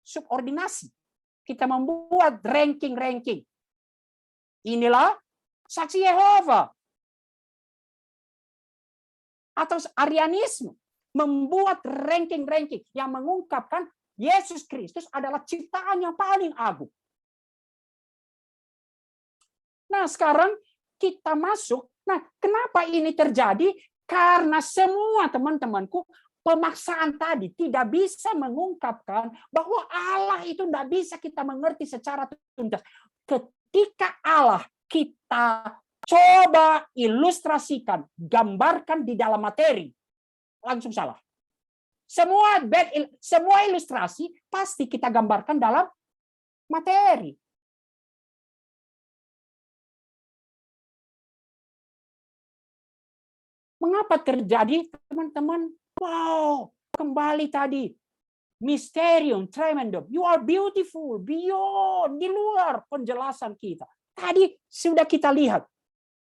subordinasi. Kita membuat ranking-ranking. Inilah saksi Yehova. Atau Arianisme membuat ranking-ranking yang mengungkapkan Yesus Kristus adalah ciptaan yang paling agung. Nah, sekarang kita masuk. Nah, kenapa ini terjadi? Karena semua teman-temanku pemaksaan tadi tidak bisa mengungkapkan bahwa Allah itu tidak bisa kita mengerti secara tuntas. Ketika Allah kita coba ilustrasikan, gambarkan di dalam materi, langsung salah. Semua ilustrasi pasti kita gambarkan dalam materi. Mengapa terjadi, teman-teman? Wow, kembali tadi. Mysterium tremendum. You are beautiful, beyond, di luar penjelasan kita. Tadi sudah kita lihat.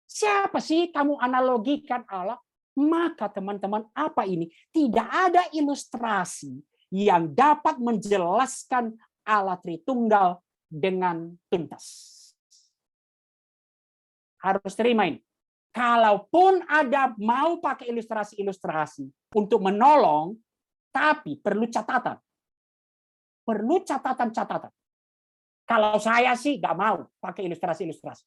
Siapa sih kamu analogikan Allah? Maka teman-teman, apa ini? Tidak ada ilustrasi yang dapat menjelaskan Allah Tritunggal dengan tuntas. Harus terima ini. Kalaupun ada mau pakai ilustrasi-ilustrasi untuk menolong, tapi perlu catatan. Perlu catatan-catatan. Kalau saya sih nggak mau pakai ilustrasi-ilustrasi.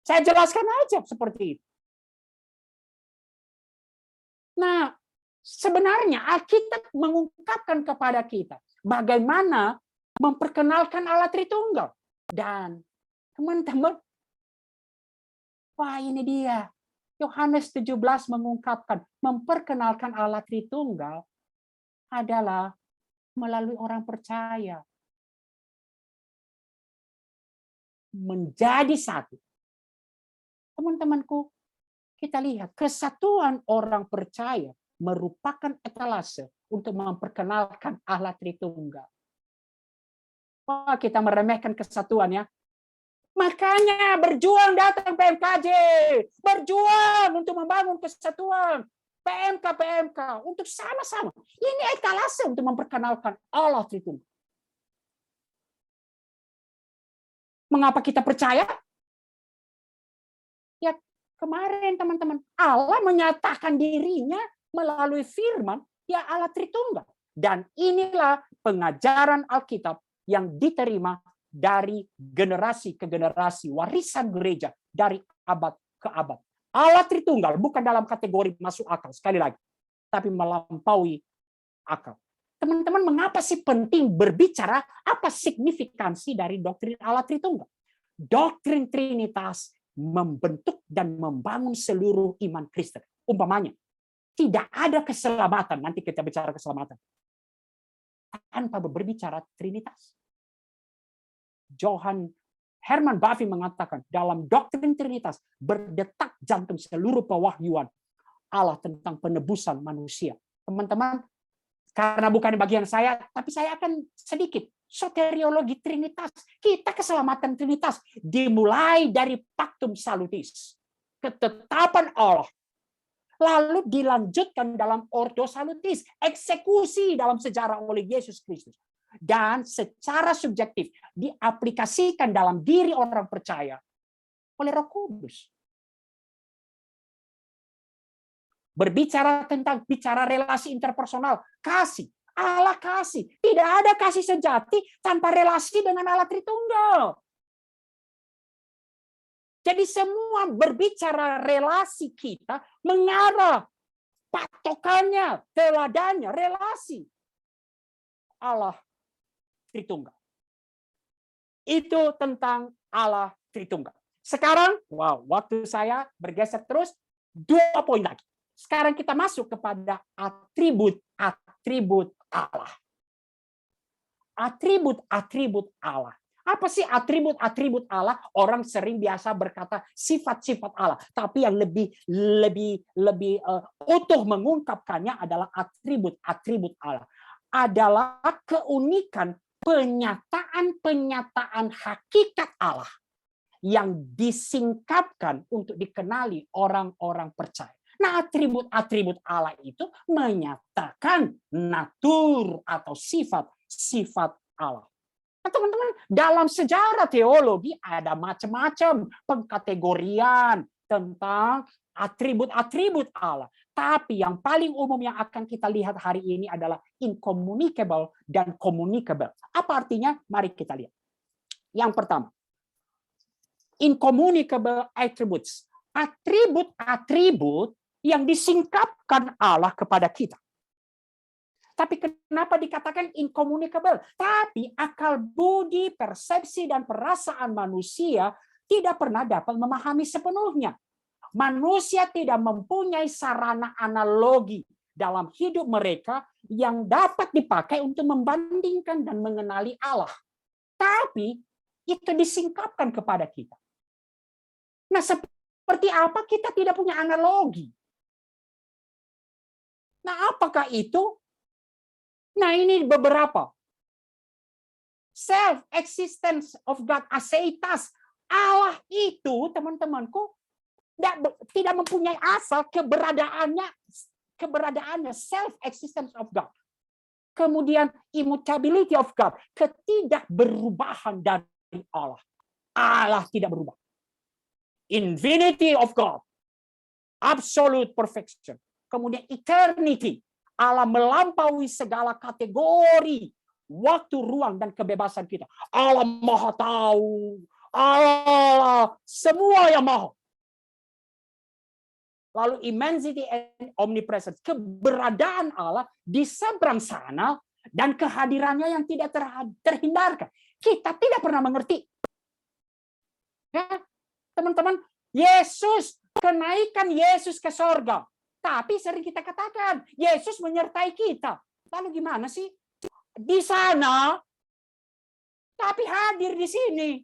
Saya jelaskan aja seperti itu. Nah, sebenarnya Alkitab mengungkapkan kepada kita bagaimana memperkenalkan Allah Tritunggal. Dan teman-teman, wah ini dia. Yohanes 17 mengungkapkan, memperkenalkan Allah Tritunggal adalah melalui orang percaya. Menjadi satu. Teman-temanku, kita lihat kesatuan orang percaya merupakan etalase untuk memperkenalkan Allah Tritunggal. Wah, kita meremehkan kesatuan ya. Makanya berjuang datang PMKJ, berjuang untuk membangun kesatuan. PMK untuk sama-sama. Ini etalase untuk memperkenalkan Allah Tritunggal. Mengapa kita percaya? Ya, kemarin teman-teman, Allah menyatakan dirinya melalui firman, ya Allah Tritunggal. Dan inilah pengajaran Alkitab yang diterima dari generasi ke generasi, warisan gereja dari abad ke abad. Allah Tritunggal bukan dalam kategori masuk akal, sekali lagi, tapi melampaui akal. Teman-teman, mengapa sih penting berbicara apa signifikansi dari doktrin Allah Tritunggal? Doktrin Trinitas membentuk dan membangun seluruh iman Kristen. Umpamanya, tidak ada keselamatan, nanti kita bicara keselamatan, tanpa berbicara Trinitas. Herman Bavinck mengatakan, dalam doktrin Trinitas berdetak jantung seluruh pewahyuan Allah tentang penebusan manusia. Teman-teman, karena bukan bagian saya, tapi saya akan sedikit. Soteriologi Trinitas. Kita keselamatan Trinitas dimulai dari Pactum Salutis. Ketetapan Allah. Lalu dilanjutkan dalam Ordo Salutis. Eksekusi dalam sejarah oleh Yesus Kristus. Dan secara subjektif diaplikasikan dalam diri orang percaya oleh Roh Kudus. Berbicara tentang relasi interpersonal, kasih. Allah kasih. Tidak ada kasih sejati tanpa relasi dengan Allah Tritunggal. Jadi semua berbicara relasi kita mengarah patokannya, teladannya, relasi Allah Tritunggal. Itu tentang Allah Tritunggal. Sekarang, waktu saya bergeser terus, 2 poin lagi. Sekarang kita masuk kepada atribut-atribut Allah. Atribut-atribut Allah. Apa sih atribut-atribut Allah? Orang sering biasa berkata sifat-sifat Allah, tapi yang lebih utuh mengungkapkannya adalah atribut-atribut Allah. Adalah keunikan penyataan hakikat Allah yang disingkapkan untuk dikenali orang-orang percaya. Nah, atribut-atribut Allah itu menyatakan natur atau sifat Allah. Nah, teman-teman, dalam sejarah teologi ada macam-macam pengkategorian tentang atribut-atribut Allah. Tapi yang paling umum yang akan kita lihat hari ini adalah incommunicable dan communicable. Apa artinya? Mari kita lihat. Yang pertama, incommunicable attributes. Atribut-atribut yang disingkapkan Allah kepada kita. Tapi kenapa dikatakan incommunicable? Tapi akal budi, persepsi, dan perasaan manusia tidak pernah dapat memahami sepenuhnya. Manusia tidak mempunyai sarana analogi dalam hidup mereka yang dapat dipakai untuk membandingkan dan mengenali Allah. Tapi itu disingkapkan kepada kita. Nah, seperti apa kita tidak punya analogi? Nah, apakah itu? Nah, ini beberapa. Self-existence of God, aseitas. Allah itu, teman-temanku, tidak mempunyai asal keberadaannya self-existence of God. Kemudian immutability of God, ketidakberubahan dari Allah. Allah tidak berubah. Infinity of God, absolute perfection. Kemudian eternity, Allah melampaui segala kategori waktu, ruang, dan kebebasan kita. Allah Maha Tahu, Allah semua yang maha. Lalu immensity and omnipresence, keberadaan Allah di seberang sana dan kehadirannya yang tidak terhindarkan. Kita tidak pernah mengerti. Ya, teman-teman, Yesus, kenaikan Yesus ke sorga. Tapi sering kita katakan, Yesus menyertai kita. Lalu gimana sih? Di sana, tapi hadir di sini.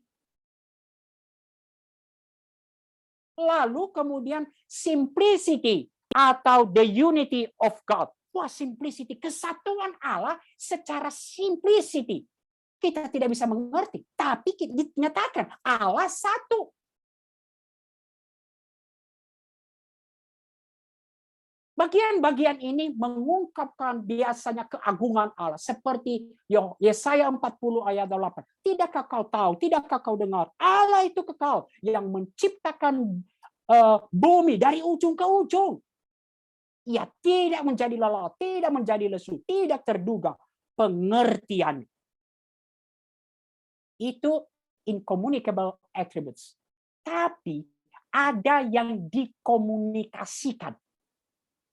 Lalu kemudian simplicity atau the unity of God. Wah, simplicity, kesatuan Allah secara simplicity. Kita tidak bisa mengerti, tapi dinyatakan Allah satu. Bagian-bagian ini mengungkapkan biasanya keagungan Allah. Seperti Yesaya 40 ayat 8. Tidakkah kau tahu, tidakkah kau dengar? Allah itu kekal yang menciptakan bumi dari ujung ke ujung. Ia tidak menjadi lelah, tidak menjadi lesu, tidak terduga pengertian. Itu incommunicable attributes. Tapi ada yang dikomunikasikan.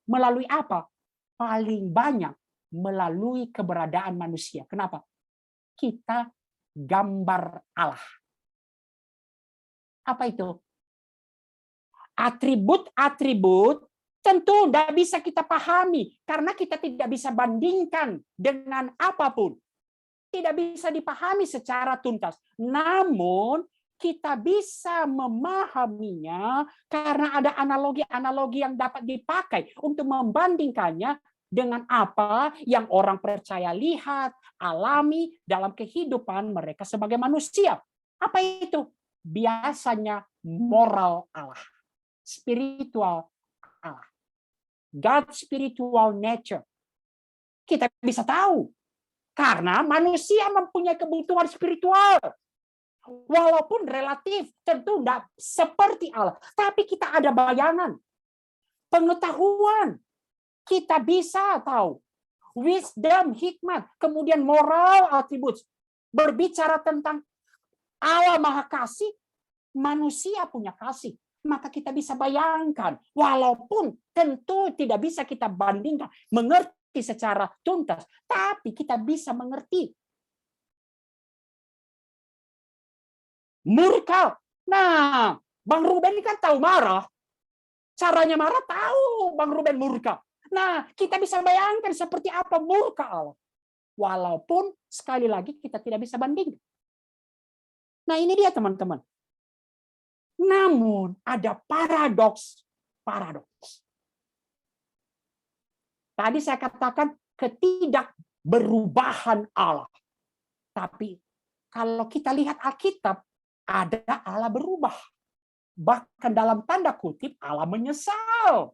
Melalui apa? Paling banyak melalui keberadaan manusia. Kenapa? Kita gambar Allah. Apa itu? Atribut-atribut tentu tidak bisa kita pahami karena kita tidak bisa bandingkan dengan apapun. Tidak bisa dipahami secara tuntas. Namun kita bisa memahaminya karena ada analogi-analogi yang dapat dipakai untuk membandingkannya dengan apa yang orang percaya lihat, alami dalam kehidupan mereka sebagai manusia. Apa itu? Biasanya moral Allah, spiritual Allah, God spiritual nature. Kita bisa tahu karena manusia mempunyai kebutuhan spiritual. Walaupun relatif tentu tidak seperti Allah, tapi kita ada bayangan, pengetahuan. Kita bisa tahu wisdom, hikmat, kemudian moral atribut. Berbicara tentang Allah Maha Kasih, manusia punya kasih. Maka kita bisa bayangkan, walaupun tentu tidak bisa kita bandingkan, mengerti secara tuntas, tapi kita bisa mengerti. Murka. Nah, Bang Ruben ini kan tahu marah. Caranya marah tahu Bang Ruben murka. Nah, kita bisa bayangkan seperti apa murka Allah. Walaupun sekali lagi kita tidak bisa bandingkan. Nah, ini dia teman-teman. Namun ada paradoks. Tadi saya katakan ketidakberubahan Allah. Tapi kalau kita lihat Alkitab, ada Allah berubah. Bahkan dalam tanda kutip Allah menyesal.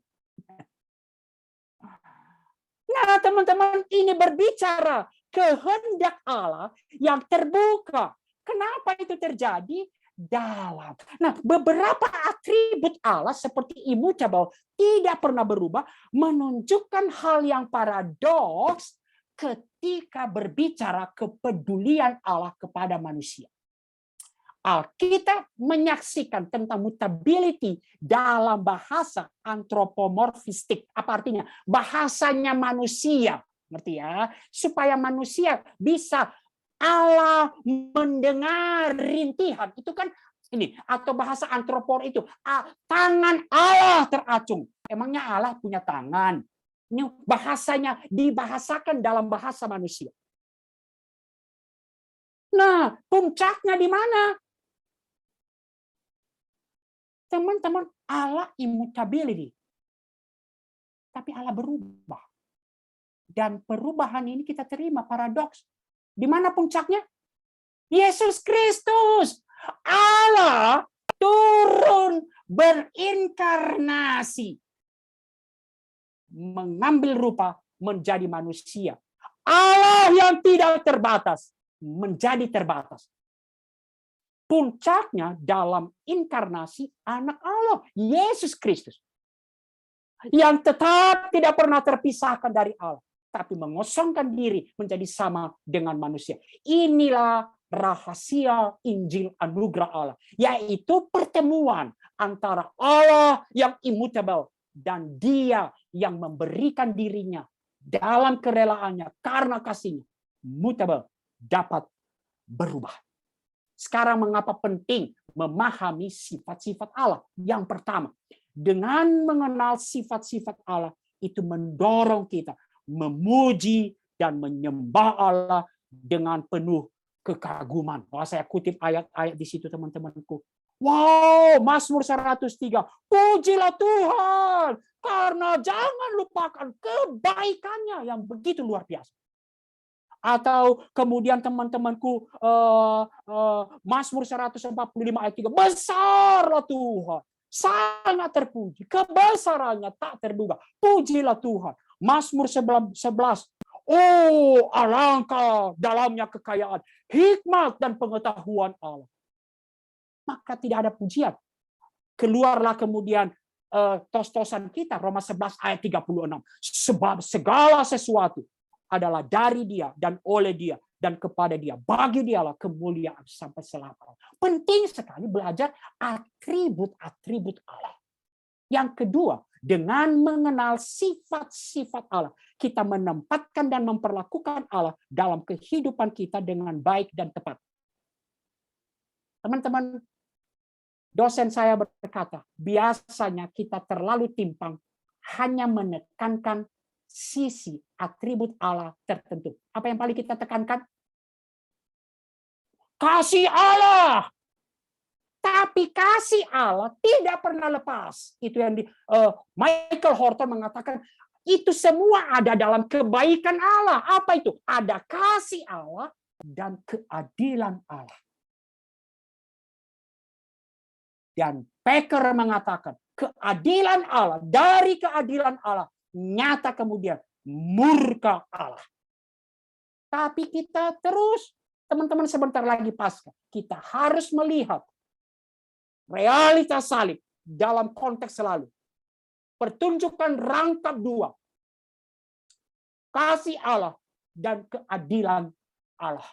Nah, teman-teman, ini berbicara kehendak Allah yang terbuka. Kenapa itu terjadi? Dalam. Nah, beberapa atribut Allah seperti immutable tidak pernah berubah, menunjukkan hal yang paradoks ketika berbicara kepedulian Allah kepada manusia. Alkitab menyaksikan tentang mutability dalam bahasa antropomorfistik. Apa artinya? Bahasanya manusia. Ngerti ya? Supaya manusia bisa Allah mendengar rintihan. Itu kan ini. Atau bahasa antropor itu. Tangan Allah teracung. Emangnya Allah punya tangan? Ini bahasanya dibahasakan dalam bahasa manusia. Nah, puncaknya di mana? Teman-teman, Allah immutability. Tapi Allah berubah. Dan perubahan ini kita terima paradoks. Di mana puncaknya? Yesus Kristus. Allah turun berinkarnasi. Mengambil rupa menjadi manusia. Allah yang tidak terbatas menjadi terbatas. Puncaknya dalam inkarnasi anak Allah, Yesus Kristus. Yang tetap tidak pernah terpisahkan dari Allah. Tapi mengosongkan diri menjadi sama dengan manusia. Inilah rahasia Injil anugerah Allah. Yaitu pertemuan antara Allah yang immutable dan Dia yang memberikan dirinya dalam kerelaannya karena kasihnya. Mutable dapat berubah. Sekarang mengapa penting memahami sifat-sifat Allah? Yang pertama, dengan mengenal sifat-sifat Allah itu mendorong kita memuji dan menyembah Allah dengan penuh kekaguman. Wah, saya kutip ayat-ayat di situ teman-temanku. Wow, Mazmur 103. Pujilah Tuhan karena jangan lupakan kebaikannya yang begitu luar biasa. Atau kemudian teman-temanku Mazmur 145 ayat 3. Besarlah Tuhan, sangat terpuji, kebesarannya tak terduga. Pujilah Tuhan. Mazmur 11. Oh, alangkah dalamnya kekayaan, hikmat dan pengetahuan Allah. Maka tidak ada pujian. Keluarlah kemudian tos-tosan kita, Roma 11 ayat 36. Sebab segala sesuatu adalah dari Dia dan oleh Dia dan kepada Dia. Bagi Dialah kemuliaan sampai selamanya. Penting sekali belajar atribut-atribut Allah. Yang kedua, Dengan mengenal sifat-sifat Allah, kita menempatkan dan memperlakukan Allah dalam kehidupan kita dengan baik dan tepat. Teman-teman, dosen saya berkata, biasanya kita terlalu timpang hanya menekankan sisi atribut Allah tertentu. Apa yang paling kita tekankan? Kasih Allah. Tapi kasih Allah tidak pernah lepas. Itu yang Michael Horton mengatakan, itu semua ada dalam kebaikan Allah. Apa itu? Ada kasih Allah dan keadilan Allah. Dan Packer mengatakan, keadilan Allah, dari keadilan Allah, nyata kemudian murka Allah. Tapi kita terus, teman-teman sebentar lagi Paskah, kita harus melihat realitas salib dalam konteks selalu. Pertunjukan rangkap dua. Kasih Allah dan keadilan Allah.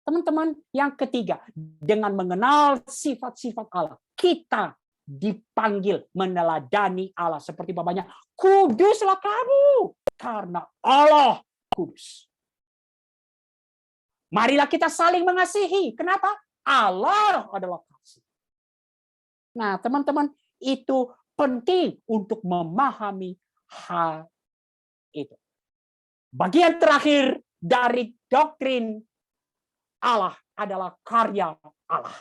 Teman-teman, yang ketiga, dengan mengenal sifat-sifat Allah, kita dipanggil meneladani Allah. Seperti Bapaknya, kuduslah kamu, karena Allah kudus. Marilah kita saling mengasihi. Kenapa? Allah adalah kasih. Nah, teman-teman, itu penting untuk memahami hal itu. Bagian terakhir dari doktrin Allah adalah karya Allah.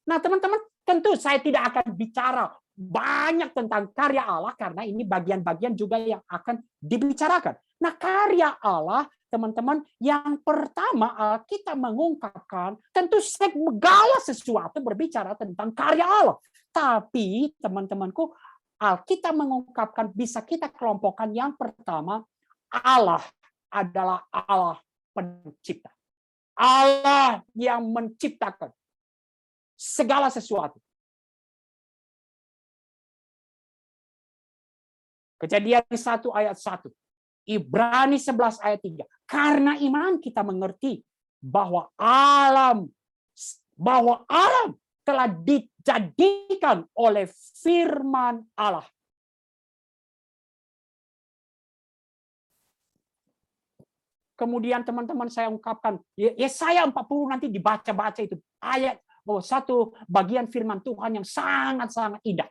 Nah, teman-teman, tentu saya tidak akan bicara banyak tentang karya Allah karena ini bagian-bagian juga yang akan dibicarakan. Nah, karya Allah, teman-teman, yang pertama kita mengungkapkan, tentu segala sesuatu berbicara tentang karya Allah. Tapi, teman-temanku, Alkitab mengungkapkan, bisa kita kelompokkan yang pertama, Allah adalah Allah pencipta. Allah yang menciptakan segala sesuatu. Kejadian 1 ayat 1. Ibrani 11 ayat 3. Karena iman kita mengerti bahwa alam telah dijadikan oleh firman Allah. Kemudian teman-teman saya ungkapkan, Yesaya 40 nanti dibaca-baca itu. Ayat satu bagian firman Tuhan yang sangat-sangat indah.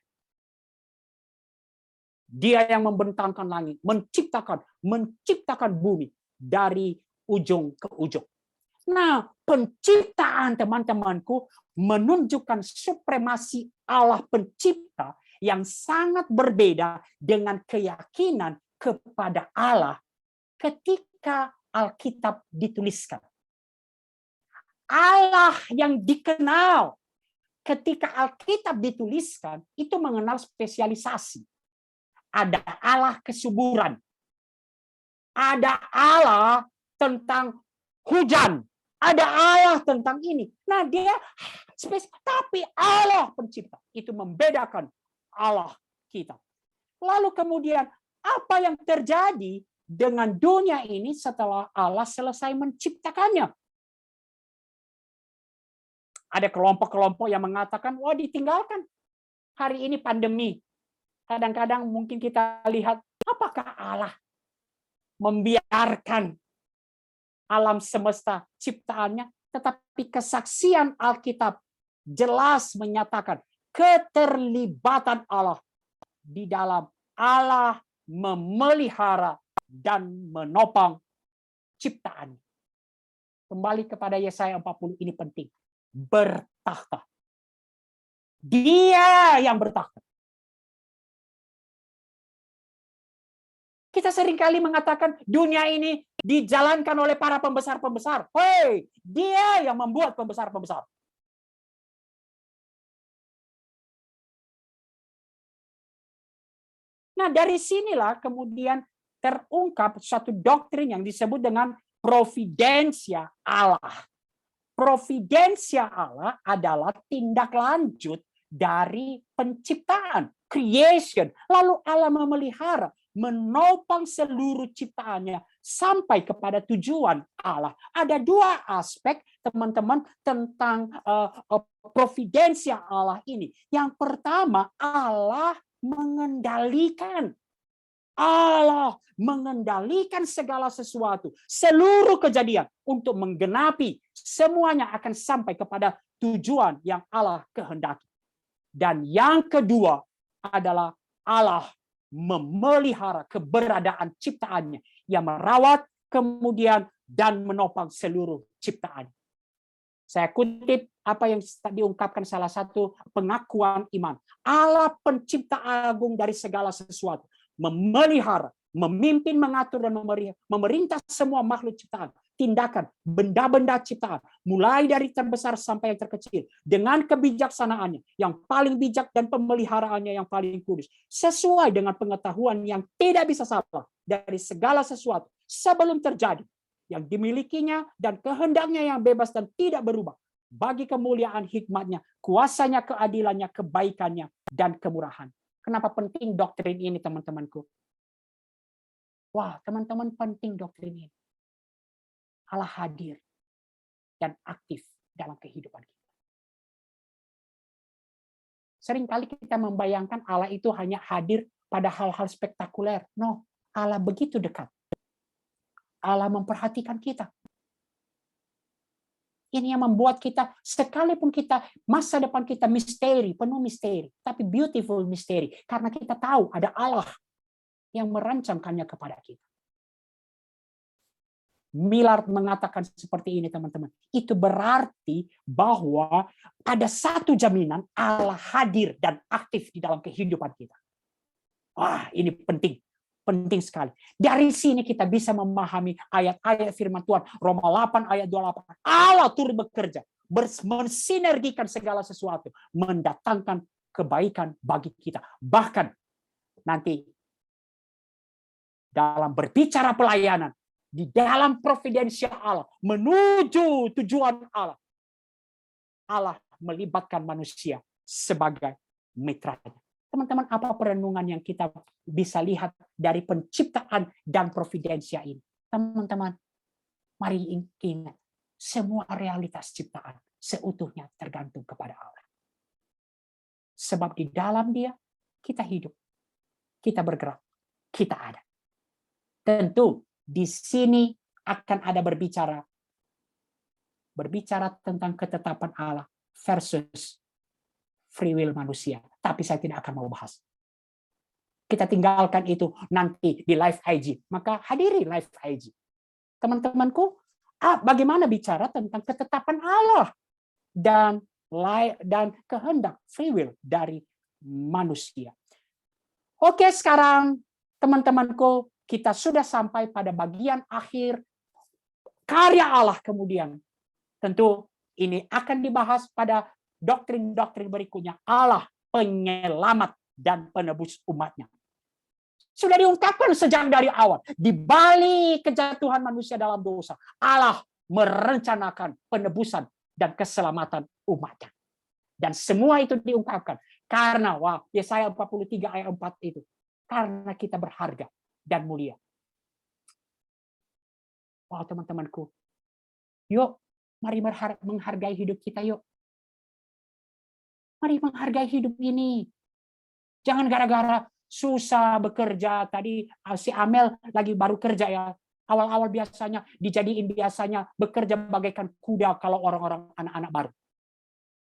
Dia yang membentangkan langit, menciptakan bumi dari ujung ke ujung. Nah, penciptaan teman-temanku menunjukkan supremasi Allah pencipta yang sangat berbeda dengan keyakinan kepada Allah ketika Alkitab dituliskan. Allah yang dikenal ketika Alkitab dituliskan itu mengenal spesialisasi. Ada Allah kesuburan. Ada Allah tentang hujan. Ada Allah tentang ini. Nah, dia tapi Allah pencipta. Itu membedakan Allah kita. Lalu kemudian apa yang terjadi dengan dunia ini setelah Allah selesai menciptakannya? Ada kelompok-kelompok yang mengatakan, wah ditinggalkan. Hari ini pandemi. Kadang-kadang mungkin kita lihat, apakah Allah membiarkan alam semesta ciptaannya? Tetapi kesaksian Alkitab jelas menyatakan keterlibatan Allah di dalam Allah memelihara dan menopang ciptaan. Kembali kepada Yesaya 40 ini penting. Bertakhta. Dia yang bertakhta. Kita seringkali mengatakan dunia ini dijalankan oleh para pembesar-pembesar. Hei, dia yang membuat pembesar-pembesar. Nah, dari sinilah kemudian terungkap suatu doktrin yang disebut dengan providensia Allah. Providensia Allah adalah tindak lanjut dari penciptaan, creation. Lalu Allah memelihara. menopang seluruh ciptaannya sampai kepada tujuan Allah. Ada dua aspek, teman-teman, tentang providensia Allah ini. Yang pertama, Allah mengendalikan. Allah mengendalikan segala sesuatu, seluruh kejadian untuk menggenapi semuanya akan sampai kepada tujuan yang Allah kehendaki. Dan yang kedua adalah Allah memelihara keberadaan ciptaannya yang merawat kemudian dan menopang seluruh ciptaan. Saya kutip apa yang diungkapkan salah satu pengakuan iman. Allah pencipta agung dari segala sesuatu. Memelihara, memimpin, mengatur, dan memerintah semua makhluk ciptaan. Tindakan, benda-benda ciptaan. Mulai dari terbesar sampai yang terkecil. Dengan kebijaksanaannya yang paling bijak dan pemeliharaannya yang paling kudus. Sesuai dengan pengetahuan yang tidak bisa salah dari segala sesuatu sebelum terjadi. Yang dimilikinya dan kehendaknya yang bebas dan tidak berubah. Bagi kemuliaan hikmatnya, kuasanya, keadilannya, kebaikannya, dan kemurahan. Kenapa penting doktrin ini, teman-temanku? Wah, teman-teman, penting doktrin ini. Allah hadir dan aktif dalam kehidupan kita. Seringkali kita membayangkan Allah itu hanya hadir pada hal-hal spektakuler. No, Allah begitu dekat. Allah memperhatikan kita. Ini yang membuat kita, sekalipun kita, masa depan kita misteri, penuh misteri, tapi beautiful misteri. Karena kita tahu ada Allah yang merancangkannya kepada kita. Millard mengatakan seperti ini, teman-teman. Itu berarti bahwa ada satu jaminan Allah hadir dan aktif di dalam kehidupan kita. Wah, ini penting. Penting sekali. Dari sini kita bisa memahami ayat-ayat firman Tuhan. Roma 8 ayat 28. Allah turut bekerja. Mensinergikan segala sesuatu. Mendatangkan kebaikan bagi kita. Bahkan nanti dalam berbicara pelayanan. Di dalam providensia Allah. Menuju tujuan Allah. Allah melibatkan manusia sebagai mitranya. Teman-teman, apa perenungan yang kita bisa lihat dari penciptaan dan providensia ini? Teman-teman, mari ingat, semua realitas ciptaan seutuhnya tergantung kepada Allah. Sebab di dalam Dia, kita hidup, kita bergerak, kita ada. Tentu, di sini akan ada berbicara tentang ketetapan Allah versus free will manusia. Tapi saya tidak akan mau bahas. Kita tinggalkan itu nanti di live IG. Maka hadiri live IG. Teman-temanku, bagaimana bicara tentang ketetapan Allah dan kehendak free will dari manusia. Oke, sekarang teman-temanku, kita sudah sampai pada bagian akhir karya Allah kemudian. Tentu ini akan dibahas pada doktrin-doktrin berikutnya. Allah penyelamat dan penebus umatnya. Sudah diungkapkan sejak dari awal. Di balik kejatuhan manusia dalam dosa, Allah merencanakan penebusan dan keselamatan umatnya. Dan semua itu diungkapkan. Karena, Yesaya 43 ayat 4 itu. Karena kita berharga dan mulia. Teman-temanku. Yuk, mari menghargai hidup kita, yuk. Mari menghargai hidup ini. Jangan gara-gara susah bekerja. Tadi si Amel lagi baru kerja ya. Awal-awal biasanya bekerja bagaikan kuda kalau orang-orang anak-anak baru.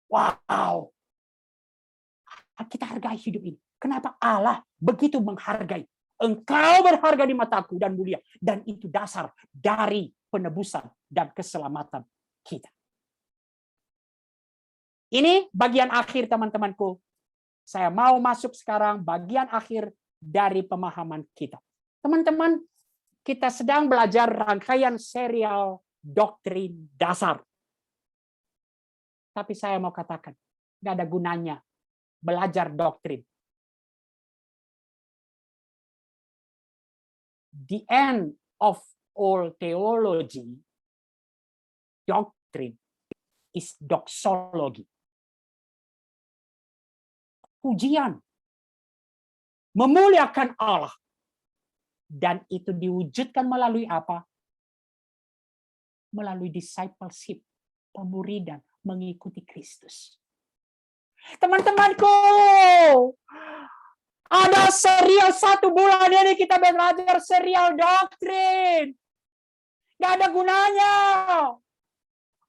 Wow. Kita hargai hidup ini. Kenapa Allah begitu menghargai? Engkau berharga di mataku dan mulia. Dan itu dasar dari penebusan dan keselamatan kita. Ini bagian akhir, teman-temanku. Saya mau masuk sekarang bagian akhir dari pemahaman kita. Teman-teman, kita sedang belajar rangkaian serial doktrin dasar. Tapi saya mau katakan, nggak ada gunanya belajar doktrin. The end of all theology, doctrine, is doxology. Pujian, memuliakan Allah, Dan itu diwujudkan melalui apa? Melalui discipleship, pemuridan, mengikuti Kristus. Teman-temanku, ada serial 1 bulan ini kita belajar serial doktrin. Gak ada gunanya.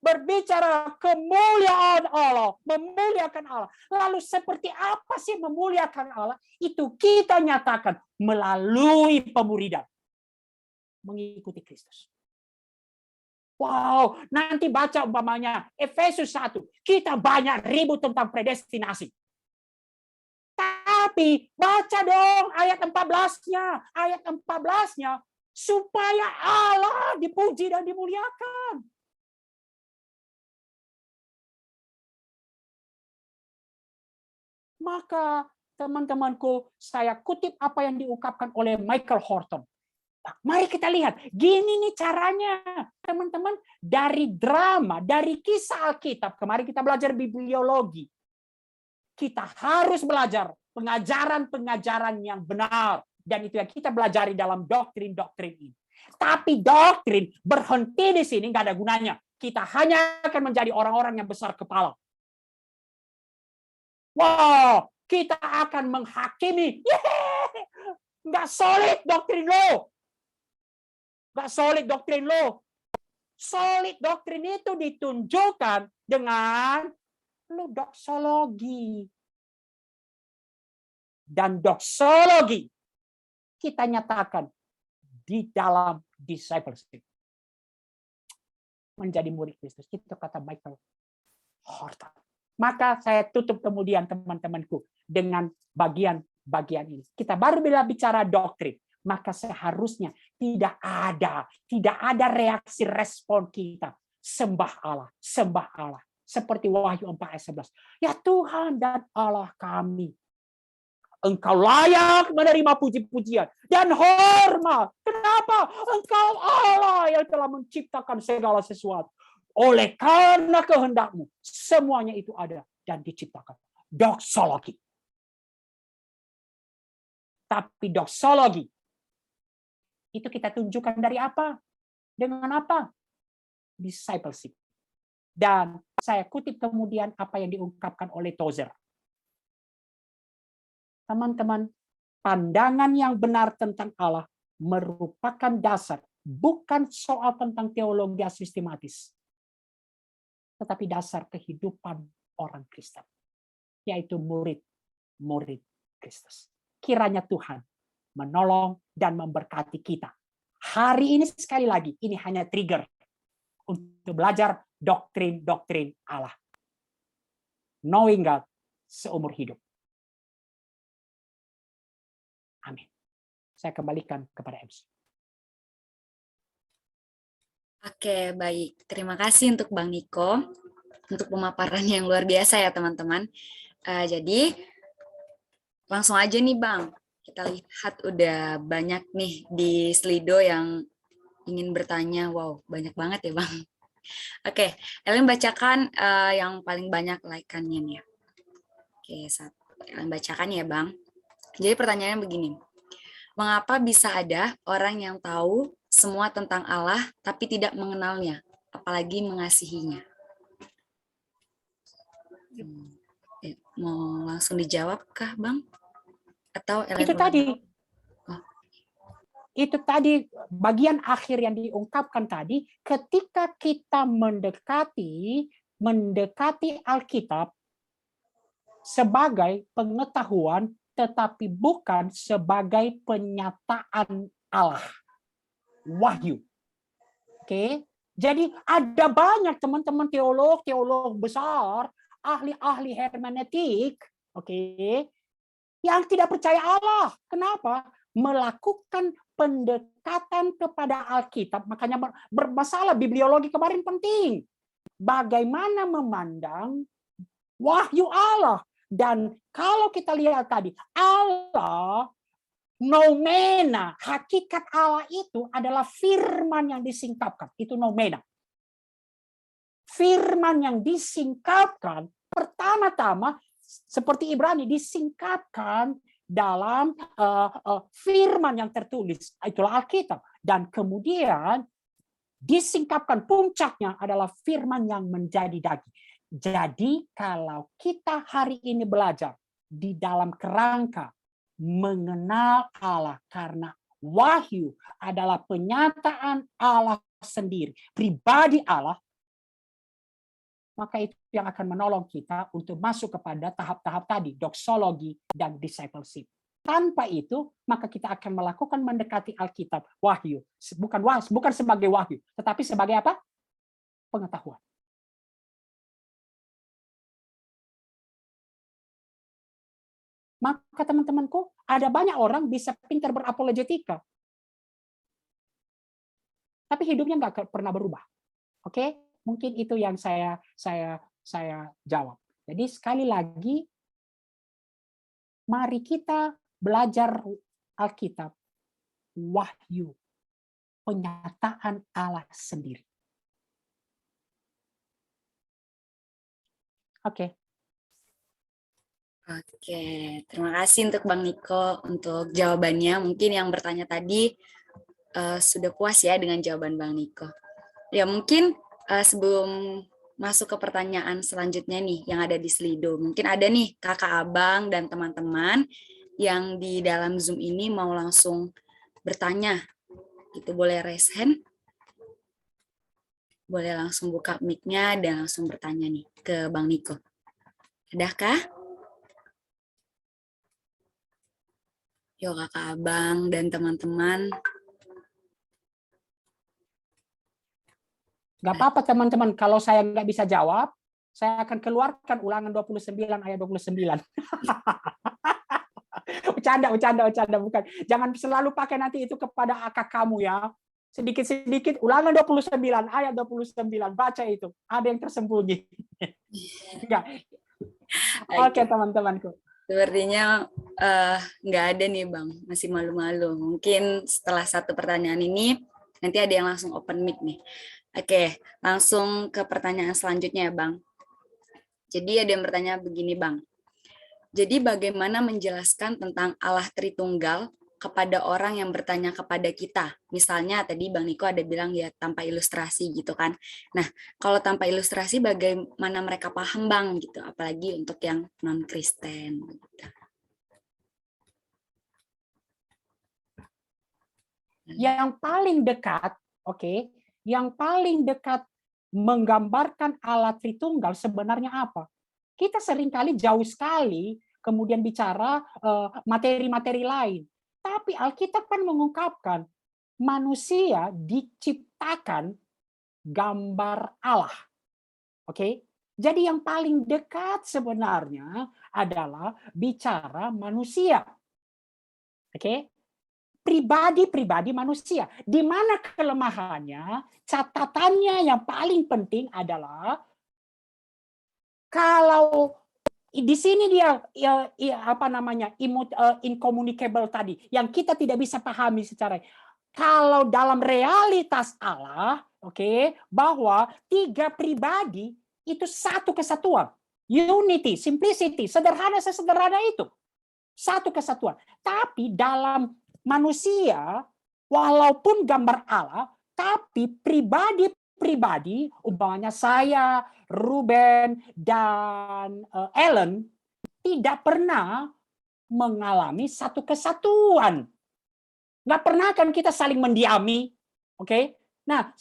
Berbicara kemuliaan Allah, memuliakan Allah. Lalu seperti apa sih memuliakan Allah? Itu kita nyatakan melalui pemuridan. Mengikuti Kristus. Wow, nanti baca umpamanya Efesus 1. Kita banyak ribut tentang predestinasi. Tapi baca dong ayat 14-nya. Ayat 14-nya supaya Allah dipuji dan dimuliakan. Maka teman-temanku, saya kutip apa yang diungkapkan oleh Michael Horton. Nah, mari kita lihat, gini nih caranya, teman-teman, dari drama, dari kisah Alkitab. Kemarin kita belajar bibliologi. Kita harus belajar pengajaran-pengajaran yang benar. Dan itu yang kita pelajari dalam doktrin-doktrin ini. Tapi doktrin berhenti di sini nggak ada gunanya. Kita hanya akan menjadi orang-orang yang besar kepala. Wow, kita akan menghakimi. Nggak solid doktrin lo. Nggak solid doktrin lo. Solid doktrin itu ditunjukkan dengan lo doksologi. Dan doksologi kita nyatakan di dalam discipleship. Menjadi murid Kristus. Itu kata Michael Horton. Maka saya tutup kemudian teman-temanku dengan bagian-bagian ini. Kita baru bicara doktrin. Maka seharusnya tidak ada reaksi respon kita. Sembah Allah. Seperti Wahyu 4 ayat 11. Ya Tuhan dan Allah kami. Engkau layak menerima puji-pujian dan hormat. Kenapa? Engkau Allah yang telah menciptakan segala sesuatu. Oleh karena kehendakmu, semuanya itu ada dan diciptakan. Doksologi. Tapi doksologi itu kita tunjukkan dari apa? Dengan apa? Discipleship. Dan saya kutip kemudian apa yang diungkapkan oleh Tozer. Teman-teman, pandangan yang benar tentang Allah merupakan dasar, bukan soal tentang teologi sistematis, tetapi dasar kehidupan orang Kristen, yaitu murid Kristus. Kiranya Tuhan menolong dan memberkati kita. Hari ini sekali lagi, ini hanya trigger untuk belajar doktrin-doktrin Allah. Knowing God seumur hidup. Amin. Saya kembalikan kepada MC. Oke, baik. Terima kasih untuk Bang Niko untuk pemaparan yang luar biasa ya teman-teman. Jadi langsung aja nih Bang, kita lihat udah banyak nih di Slido yang ingin bertanya. Wow, banyak banget ya Bang. Oke, Ellen bacakan yang paling banyak like-annya nih ya. Oke, Ellen bacakan ya Bang. Jadi pertanyaannya begini. Mengapa bisa ada orang yang tahu semua tentang Allah tapi tidak mengenalnya, apalagi mengasihinya? Mau langsung dijawab kah, Bang? Atau Itu tadi. Itu tadi bagian akhir yang diungkapkan tadi, ketika kita mendekati Alkitab sebagai pengetahuan tetapi bukan sebagai penyataan Allah. Wahyu. Oke. Jadi ada banyak teman-teman teolog besar, ahli-ahli hermeneutik, oke, yang tidak percaya Allah. Kenapa? Melakukan pendekatan kepada Alkitab. Makanya bermasalah bibliologi kemarin penting. Bagaimana memandang wahyu Allah. Dan kalau kita lihat tadi, Allah, noumena, hakikat Allah itu adalah firman yang disingkapkan. Itu noumena. Firman yang disingkapkan, pertama-tama, seperti Ibrani, disingkapkan dalam firman yang tertulis, itulah Alkitab. Dan kemudian disingkapkan, puncaknya adalah firman yang menjadi daging. Jadi kalau kita hari ini belajar di dalam kerangka mengenal Allah, karena wahyu adalah penyataan Allah sendiri, pribadi Allah, maka itu yang akan menolong kita untuk masuk kepada tahap-tahap tadi, doksologi dan discipleship. Tanpa itu, maka kita akan melakukan mendekati Alkitab, wahyu. Bukan sebagai wahyu, tetapi sebagai apa? Pengetahuan. Maka teman-temanku, ada banyak orang bisa pintar berapologetika, tapi hidupnya nggak pernah berubah. Oke, mungkin itu yang saya jawab. Jadi sekali lagi, mari kita belajar Alkitab, wahyu, penyataan Allah sendiri. Oke. Oke, terima kasih untuk Bang Niko untuk jawabannya. Mungkin yang bertanya tadi sudah puas ya dengan jawaban Bang Niko. Ya mungkin sebelum masuk ke pertanyaan selanjutnya nih yang ada di Slido, mungkin ada nih kakak abang dan teman-teman yang di dalam Zoom ini mau langsung bertanya. Itu boleh raise hand, boleh langsung buka mic-nya dan langsung bertanya nih ke Bang Niko. Adakah? Yuk kakak abang dan teman-teman. Nggak apa-apa teman-teman, kalau saya nggak bisa jawab, saya akan keluarkan Ulangan 29 ayat 29. Bercanda, bukan. Jangan selalu pakai nanti itu kepada akak kamu ya. Sedikit-sedikit Ulangan 29 ayat 29, baca itu. Ada yang tersembunyi. Enggak. Oke teman-temanku. Sepertinya nggak ada nih Bang, masih malu-malu. Mungkin setelah satu pertanyaan ini, nanti ada yang langsung open mic nih. Oke, langsung ke pertanyaan selanjutnya ya Bang. Jadi ada yang bertanya begini Bang. Jadi bagaimana menjelaskan tentang Allah Tritunggal kepada orang yang bertanya kepada kita? Misalnya tadi Bang Niko ada bilang ya tanpa ilustrasi gitu kan. Nah, kalau tanpa ilustrasi bagaimana mereka paham Bang gitu, apalagi untuk yang non-Kristen gitu. Yang paling dekat, yang paling dekat menggambarkan Allah Tritunggal sebenarnya apa? Kita seringkali jauh sekali kemudian bicara materi-materi lain. Tapi Alkitab kan mengungkapkan manusia diciptakan gambar Allah. Oke? Jadi yang paling dekat sebenarnya adalah bicara manusia. Oke? Pribadi manusia. Di mana kelemahannya, catatannya yang paling penting adalah kalau di sini dia incommunicable tadi, yang kita tidak bisa pahami secara. Kalau dalam realitas Allah, bahwa tiga pribadi itu satu kesatuan, unity, simplicity, sederhana itu, satu kesatuan. Tapi dalam manusia, walaupun gambar Allah, tapi pribadi, umpamanya saya, Ruben, dan Ellen, tidak pernah mengalami satu kesatuan. Nggak pernah kan kita saling mendiami, Nah,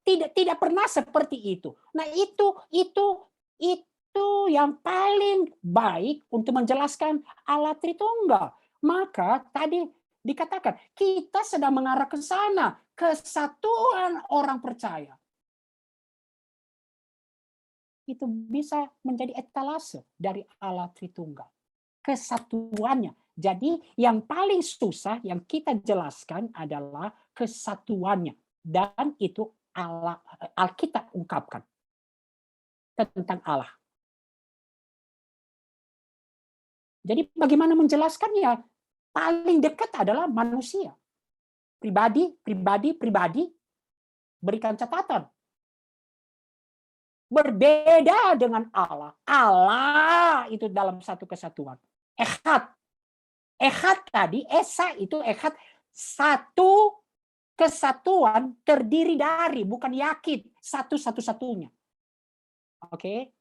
tidak pernah seperti itu. Nah, itu yang paling baik untuk menjelaskan Allah Tritunggal. Maka tadi dikatakan kita sedang mengarah ke sana, kesatuan orang percaya. Itu bisa menjadi etalase dari Allah Tritunggal. Kesatuannya. Jadi yang paling susah yang kita jelaskan adalah kesatuannya. Dan itu Alkitab ungkapkan tentang Allah. Jadi bagaimana menjelaskannya? Paling dekat adalah manusia. Pribadi, berikan catatan. Berbeda dengan Allah. Allah itu dalam satu kesatuan. Echad. Echad tadi, Esa itu echad, satu kesatuan terdiri dari, bukan yakid, satu-satunya. Oke.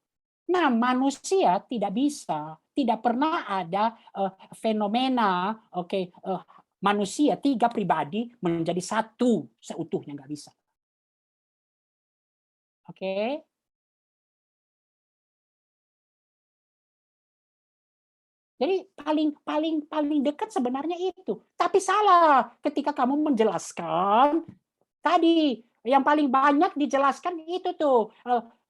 Nah, manusia tidak bisa, tidak pernah ada fenomena, manusia 3 pribadi menjadi satu seutuhnya, nggak bisa. Oke. Jadi paling dekat sebenarnya itu. Tapi salah ketika kamu menjelaskan tadi yang paling banyak dijelaskan itu tuh.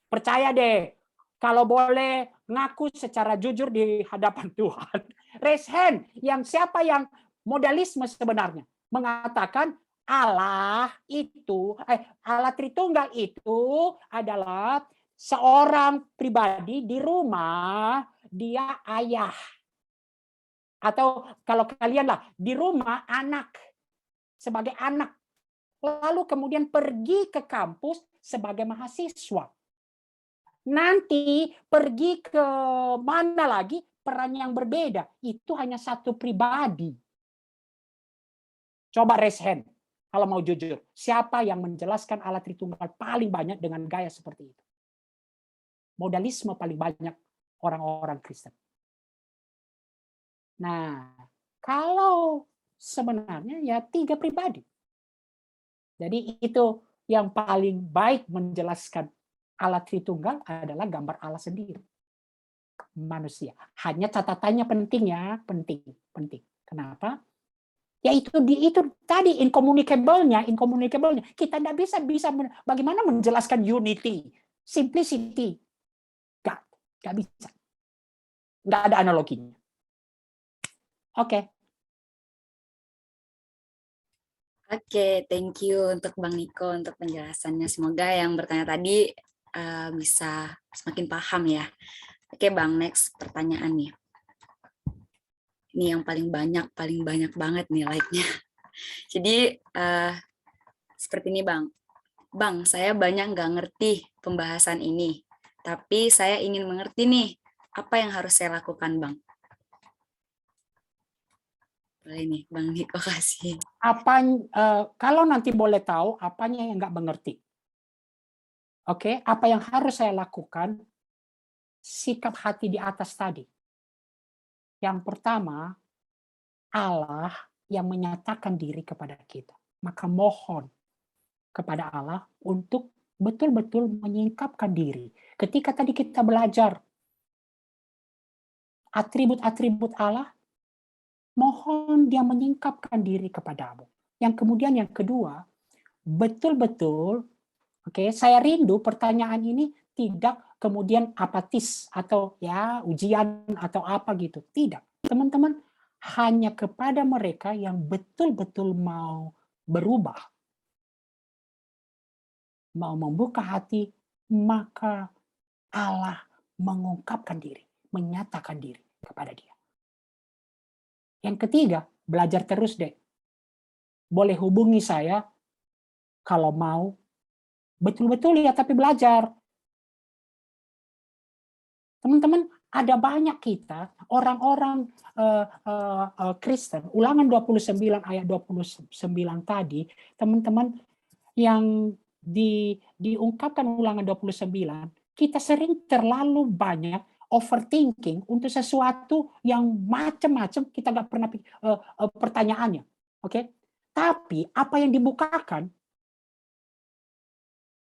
Percaya deh, kalau boleh ngaku secara jujur di hadapan Tuhan. Raise hand, yang siapa yang modalisme sebenarnya mengatakan Allah itu, Allah Tritunggal itu adalah seorang pribadi di rumah, dia ayah. Atau kalau kalian lah di rumah anak, sebagai anak. Lalu kemudian pergi ke kampus sebagai mahasiswa. Nanti pergi ke mana lagi, peran yang berbeda. Itu hanya satu pribadi. Coba raise hand kalau mau jujur. Siapa yang menjelaskan Allah Tritunggal paling banyak dengan gaya seperti itu? Modalisme paling banyak orang-orang Kristen. Nah, kalau sebenarnya ya 3 pribadi. Jadi itu yang paling baik menjelaskan Allah Tritunggal adalah gambar Allah sendiri. Manusia. Hanya catatannya penting ya, penting. Kenapa? Ya itu tadi incommunicable-nya. Kita tidak bisa bagaimana menjelaskan unity, simplicity. Nggak bisa. Nggak ada analoginya. Oke. Oke, thank you untuk Bang Niko untuk penjelasannya. Semoga yang bertanya tadi bisa semakin paham ya. Oke Bang, next pertanyaan nih. Ini yang paling banyak banget nih like-nya. Jadi seperti ini Bang. Bang, saya banyak nggak ngerti pembahasan ini. Tapi saya ingin mengerti nih, apa yang harus saya lakukan Bang? Boleh nih, Bang Niko kasih. Kalau nanti boleh tahu, apanya yang nggak mengerti? Oke, apa yang harus saya lakukan? Sikap hati di atas tadi. Yang pertama, Allah yang menyatakan diri kepada kita. Maka mohon kepada Allah untuk betul-betul menyingkapkan diri. Ketika tadi kita belajar atribut-atribut Allah, mohon dia menyingkapkan diri kepadamu. Yang kemudian yang kedua, betul-betul, saya rindu pertanyaan ini tidak kemudian apatis atau ya ujian atau apa gitu. Tidak. Teman-teman, hanya kepada mereka yang betul-betul mau berubah, mau membuka hati, maka Allah mengungkapkan diri, menyatakan diri kepada dia. Yang ketiga, belajar terus deh. Boleh hubungi saya kalau mau betul-betul ya, tapi belajar. Teman-teman, ada banyak kita, orang-orang Kristen, Ulangan 29 ayat 29 tadi, teman-teman, yang diungkapkan Ulangan 29, kita sering terlalu banyak overthinking untuk sesuatu yang macam-macam, kita nggak pernah pertanyaannya. Tapi apa yang dibukakan,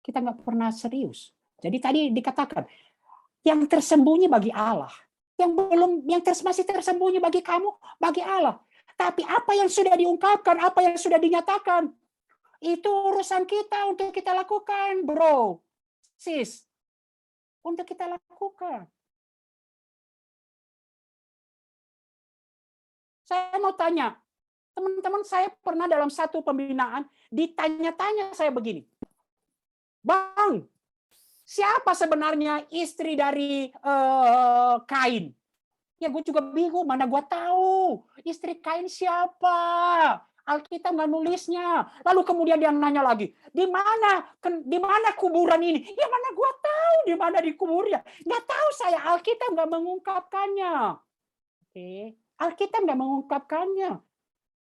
kita nggak pernah serius. Jadi tadi dikatakan, yang tersembunyi bagi Allah, yang masih tersembunyi bagi kamu, bagi Allah. Tapi apa yang sudah diungkapkan, apa yang sudah dinyatakan, itu urusan kita untuk kita lakukan, bro, sis, untuk kita lakukan. Saya mau tanya, teman-teman, saya pernah dalam satu pembinaan ditanya-tanya saya begini, Bang, siapa sebenarnya istri dari Kain? Ya gue juga bingung, mana gue tahu istri Kain siapa? Alkitab nggak nulisnya. Lalu kemudian dia nanya lagi, di mana kuburan ini? Ya mana gue tahu di mana dikuburnya? Nggak tahu saya, Alkitab nggak mengungkapkannya. Alkitab nggak mengungkapkannya.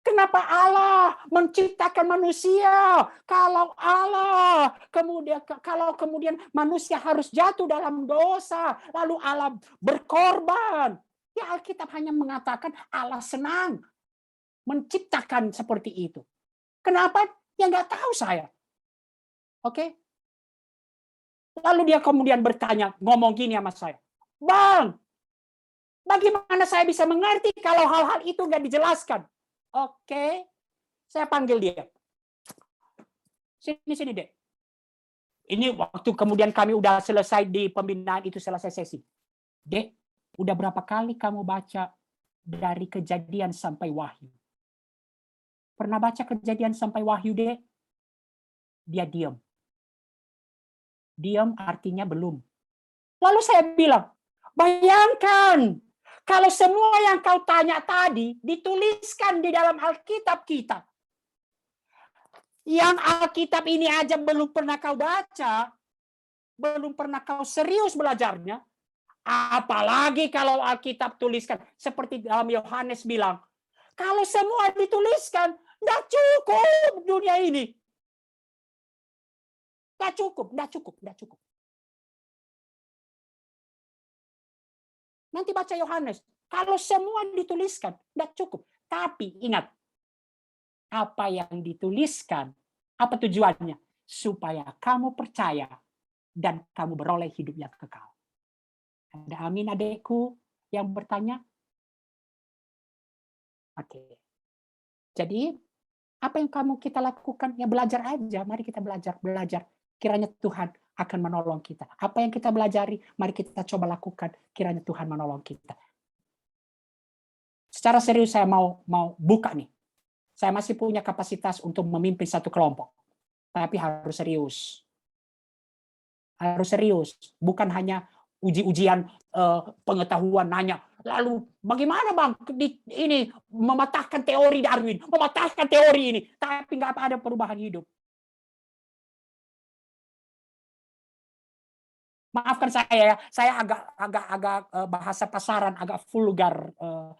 Kenapa Allah menciptakan manusia? Kalau kemudian manusia harus jatuh dalam dosa, lalu Allah berkorban. Ya, Alkitab hanya mengatakan Allah senang menciptakan seperti itu. Kenapa? Ya nggak tahu saya. Oke? Lalu dia kemudian bertanya, ngomong gini sama saya. Bang, bagaimana saya bisa mengerti kalau hal-hal itu nggak dijelaskan? Oke, saya panggil dia. Sini, Dek. Ini waktu kemudian kami udah selesai di pembinaan itu, selesai sesi. Dek, udah berapa kali kamu baca dari Kejadian sampai Wahyu? Pernah baca Kejadian sampai Wahyu, Dek? Dia diam. Diam artinya belum. Lalu saya bilang, bayangkan kalau semua yang kau tanya tadi dituliskan di dalam Alkitab kita. Yang Alkitab ini aja belum pernah kau baca, belum pernah kau serius belajarnya, apalagi kalau Alkitab tuliskan. Seperti dalam Yohanes bilang, kalau semua dituliskan, nggak cukup dunia ini. Nggak cukup. Nanti baca Yohanes. Kalau semua dituliskan, tidak cukup. Tapi ingat, apa yang dituliskan, apa tujuannya? Supaya kamu percaya dan kamu beroleh hidup yang kekal. Ada amin adekku yang bertanya? Oke. Jadi, apa yang kita lakukan? Ya belajar aja. Mari kita belajar. Kiranya Tuhan akan menolong kita. Apa yang kita belajari, mari kita coba lakukan. Kiranya Tuhan menolong kita. Secara serius saya mau buka nih. Saya masih punya kapasitas untuk memimpin satu kelompok. Tapi harus serius. Harus serius. Bukan hanya uji-ujian pengetahuan nanya. Lalu bagaimana Bang ini mematahkan teori Darwin, mematahkan teori ini, tapi nggak ada perubahan hidup. Maafkan saya ya, saya agak bahasa pasaran, agak vulgar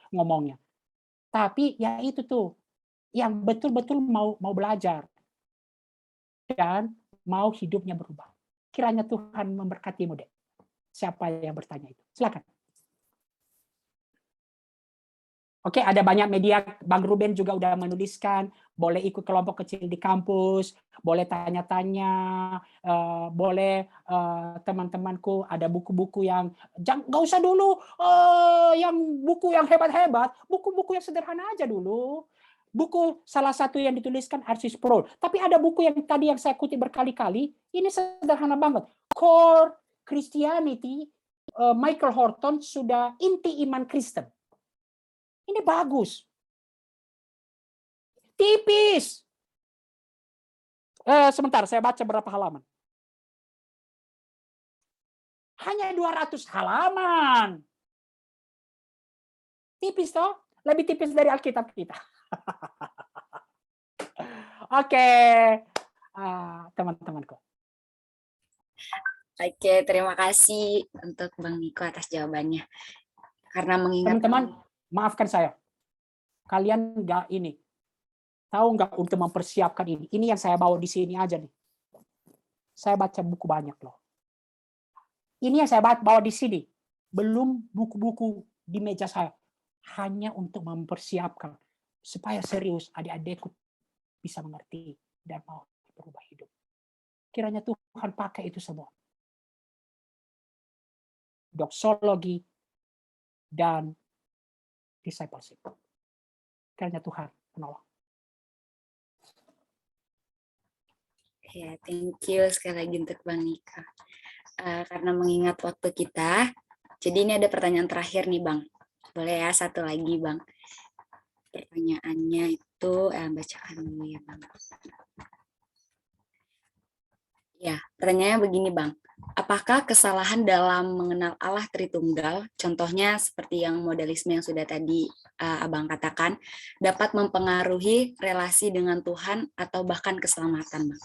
ngomongnya. Tapi ya itu tuh, yang betul-betul mau belajar dan mau hidupnya berubah. Kiranya Tuhan memberkatimu, Dek. Siapa yang bertanya itu? Silakan. Oke, ada banyak media. Bang Ruben juga udah menuliskan, boleh ikut kelompok kecil di kampus, boleh tanya-tanya, boleh teman-temanku ada buku-buku yang nggak usah dulu yang buku yang hebat-hebat, buku-buku yang sederhana aja dulu. Buku salah satu yang dituliskan R.C. Sproul, tapi ada buku yang tadi yang saya kutip berkali-kali, ini sederhana banget. Core Christianity, Michael Horton, sudah inti iman Kristen. Ini bagus. Tipis. Sebentar, saya baca berapa halaman. Hanya 200 halaman. Tipis toh? Lebih tipis dari Alkitab kita. Oke. Teman-temanku. Oke, terima kasih untuk Bang Niko atas jawabannya. Karena mengingat teman-teman, maafkan saya. Kalian tahu nggak untuk mempersiapkan ini? Ini yang saya bawa di sini aja nih. Saya baca buku banyak loh. Ini yang saya bawa di sini. Belum buku-buku di meja saya. Hanya untuk mempersiapkan supaya serius adik-adikku bisa mengerti dan mau berubah hidup. Kiranya Tuhan pakai itu semua. Doksologi dan discipleship. Kiranya Tuhan menolong. Ya, thank you sekali lagi untuk Bang Nika. Karena mengingat waktu kita, jadi ini ada pertanyaan terakhir nih Bang. Boleh ya satu lagi Bang. Pertanyaannya itu, bacakan dulu ya Bang. Ya, pertanyaannya begini Bang. Apakah kesalahan dalam mengenal Allah Tritunggal, contohnya seperti yang modelisme yang sudah tadi Abang katakan, dapat mempengaruhi relasi dengan Tuhan atau bahkan keselamatan Bang?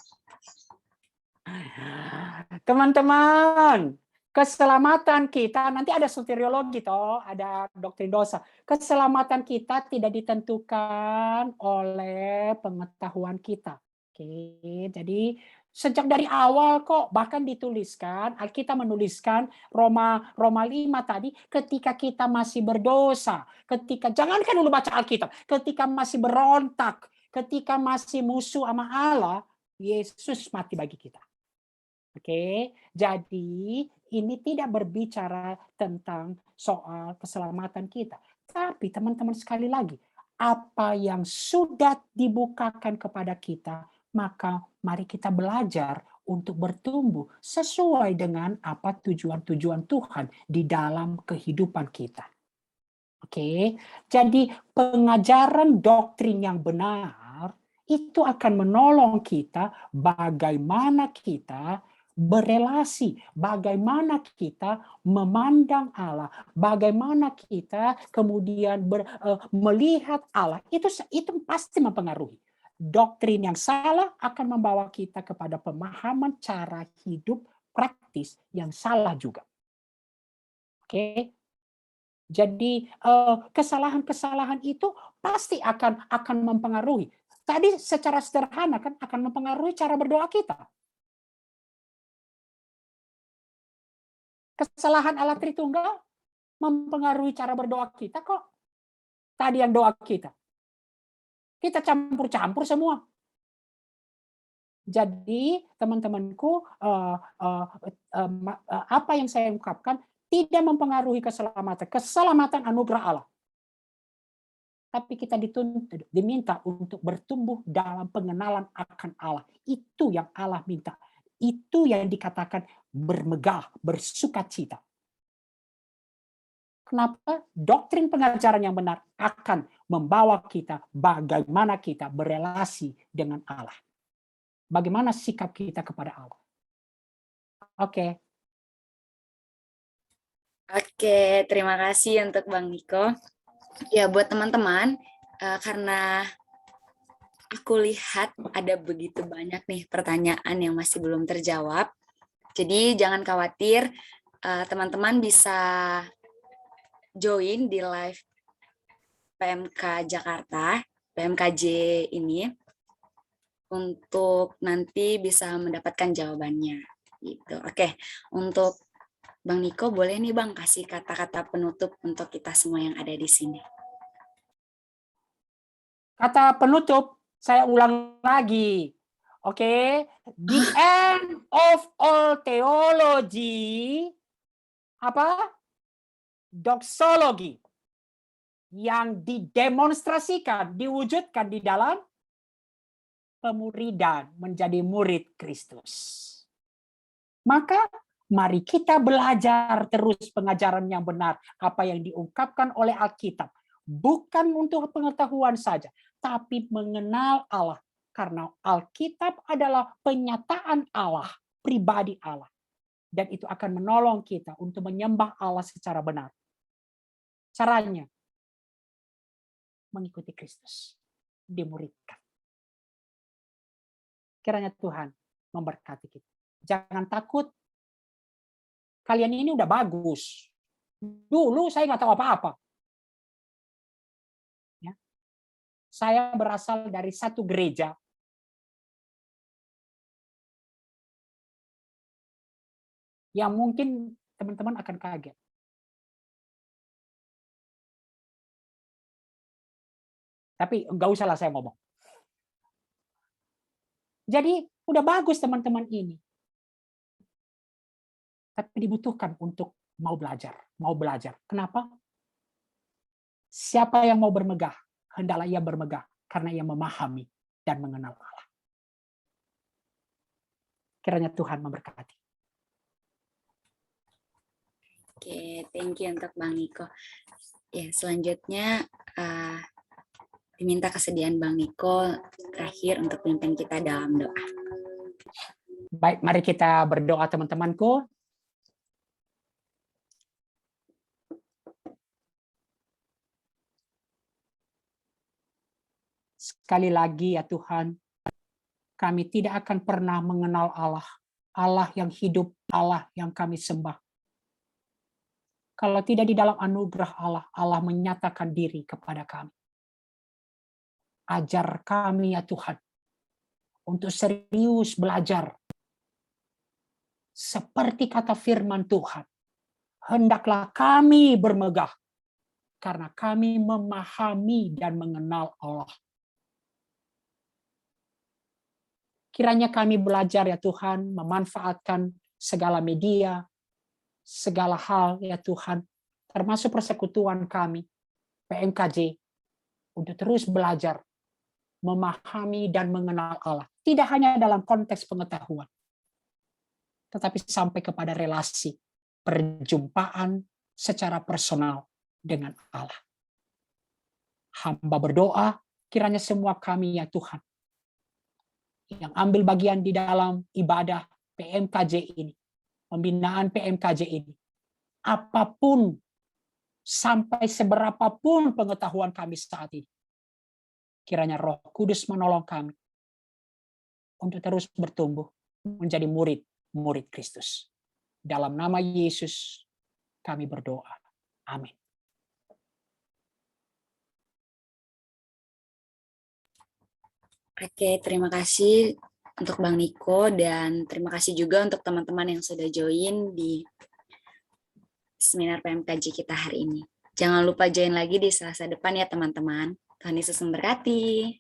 Teman-teman, Keselamatan kita, nanti ada soteriologi toh, ada doktrin dosa. Keselamatan kita tidak ditentukan oleh pengetahuan kita. Oke, jadi sejak dari awal kok bahkan dituliskan, Alkitab menuliskan Roma 5 tadi, ketika kita masih berdosa, ketika jangankan dulu baca Alkitab, ketika masih berontak, ketika masih musuh sama Allah, Yesus mati bagi kita. Oke, jadi ini tidak berbicara tentang soal keselamatan kita. Tapi teman-teman sekali lagi, apa yang sudah dibukakan kepada kita, maka mari kita belajar untuk bertumbuh sesuai dengan apa tujuan-tujuan Tuhan di dalam kehidupan kita. Oke, jadi pengajaran doktrin yang benar itu akan menolong kita bagaimana kita berelasi, bagaimana kita memandang Allah, bagaimana kita kemudian melihat Allah. Itu pasti mempengaruhi. Doktrin yang salah akan membawa kita kepada pemahaman cara hidup praktis yang salah juga. Oke. Jadi kesalahan-kesalahan itu pasti akan mempengaruhi. Tadi secara sederhana kan akan mempengaruhi cara berdoa kita. Kesalahan Allah Tritunggal mempengaruhi cara berdoa kita kok. Tadi yang doa kita. Kita campur-campur semua. Jadi teman-temanku, apa yang saya ungkapkan tidak mempengaruhi keselamatan. Keselamatan anugerah Allah. Tapi kita diminta untuk bertumbuh dalam pengenalan akan Allah. Itu yang Allah minta. Itu yang dikatakan bermegah, bersukacita. Kenapa? Doktrin pengajaran yang benar akan membawa kita bagaimana kita berelasi dengan Allah. Bagaimana sikap kita kepada Allah. Oke. Oke, terima kasih untuk Bang Niko. Ya, buat teman-teman, karena aku lihat ada begitu banyak nih pertanyaan yang masih belum terjawab. Jadi jangan khawatir, teman-teman bisa join di live PMK Jakarta, PMKJ ini, untuk nanti bisa mendapatkan jawabannya. Gitu. Oke, untuk Bang Niko, boleh nih Bang kasih kata-kata penutup untuk kita semua yang ada di sini. Kata penutup, saya ulang lagi. Oke, the end of all theology, apa? Doxology. Yang didemonstrasikan, diwujudkan di dalam pemuridan, menjadi murid Kristus. Maka mari kita belajar terus pengajaran yang benar, apa yang diungkapkan oleh Alkitab. Bukan untuk pengetahuan saja, tapi mengenal Allah. Karena Alkitab adalah penyataan Allah, pribadi Allah. Dan itu akan menolong kita untuk menyembah Allah secara benar. Caranya, mengikuti Kristus, dimuridkan. Kiranya Tuhan memberkati kita. Jangan takut. Kalian ini udah bagus. Dulu saya nggak tahu apa-apa. Ya. Saya berasal dari satu gereja. Yang mungkin teman-teman akan kaget. Tapi nggak usah lah saya ngomong. Jadi udah bagus teman-teman ini. Tapi dibutuhkan untuk mau belajar. Kenapa? Siapa yang mau bermegah, hendaklah ia bermegah karena ia memahami dan mengenal Allah. Kiranya Tuhan memberkati. Oke, thank you untuk Bang Niko. Ya, selanjutnya diminta kesediaan Bang Niko terakhir untuk pimpin kita dalam doa. Baik, mari kita berdoa teman-temanku. Sekali lagi ya Tuhan, kami tidak akan pernah mengenal Allah. Allah yang hidup, Allah yang kami sembah. Kalau tidak di dalam anugerah Allah, Allah menyatakan diri kepada kami. Ajar kami ya Tuhan, untuk serius belajar. Seperti kata firman Tuhan, hendaklah kami bermegah, karena kami memahami dan mengenal Allah. Kiranya kami belajar ya Tuhan, memanfaatkan segala media, segala hal ya Tuhan, termasuk persekutuan kami, PMKJ, untuk terus belajar, memahami dan mengenal Allah. Tidak hanya dalam konteks pengetahuan, tetapi sampai kepada relasi, perjumpaan secara personal dengan Allah. Hamba berdoa, kiranya semua kami ya Tuhan, yang ambil bagian di dalam ibadah PMKJ ini, pembinaan PMKJ ini, apapun, sampai seberapapun pengetahuan kami saat ini, kiranya Roh Kudus menolong kami untuk terus bertumbuh menjadi murid Kristus. Dalam nama Yesus kami berdoa. Amin. Oke, terima kasih untuk Bang Niko dan terima kasih juga untuk teman-teman yang sudah join di seminar PMKJ kita hari ini. Jangan lupa join lagi di Selasa depan ya teman-teman. Tuhan Yesus memberkati.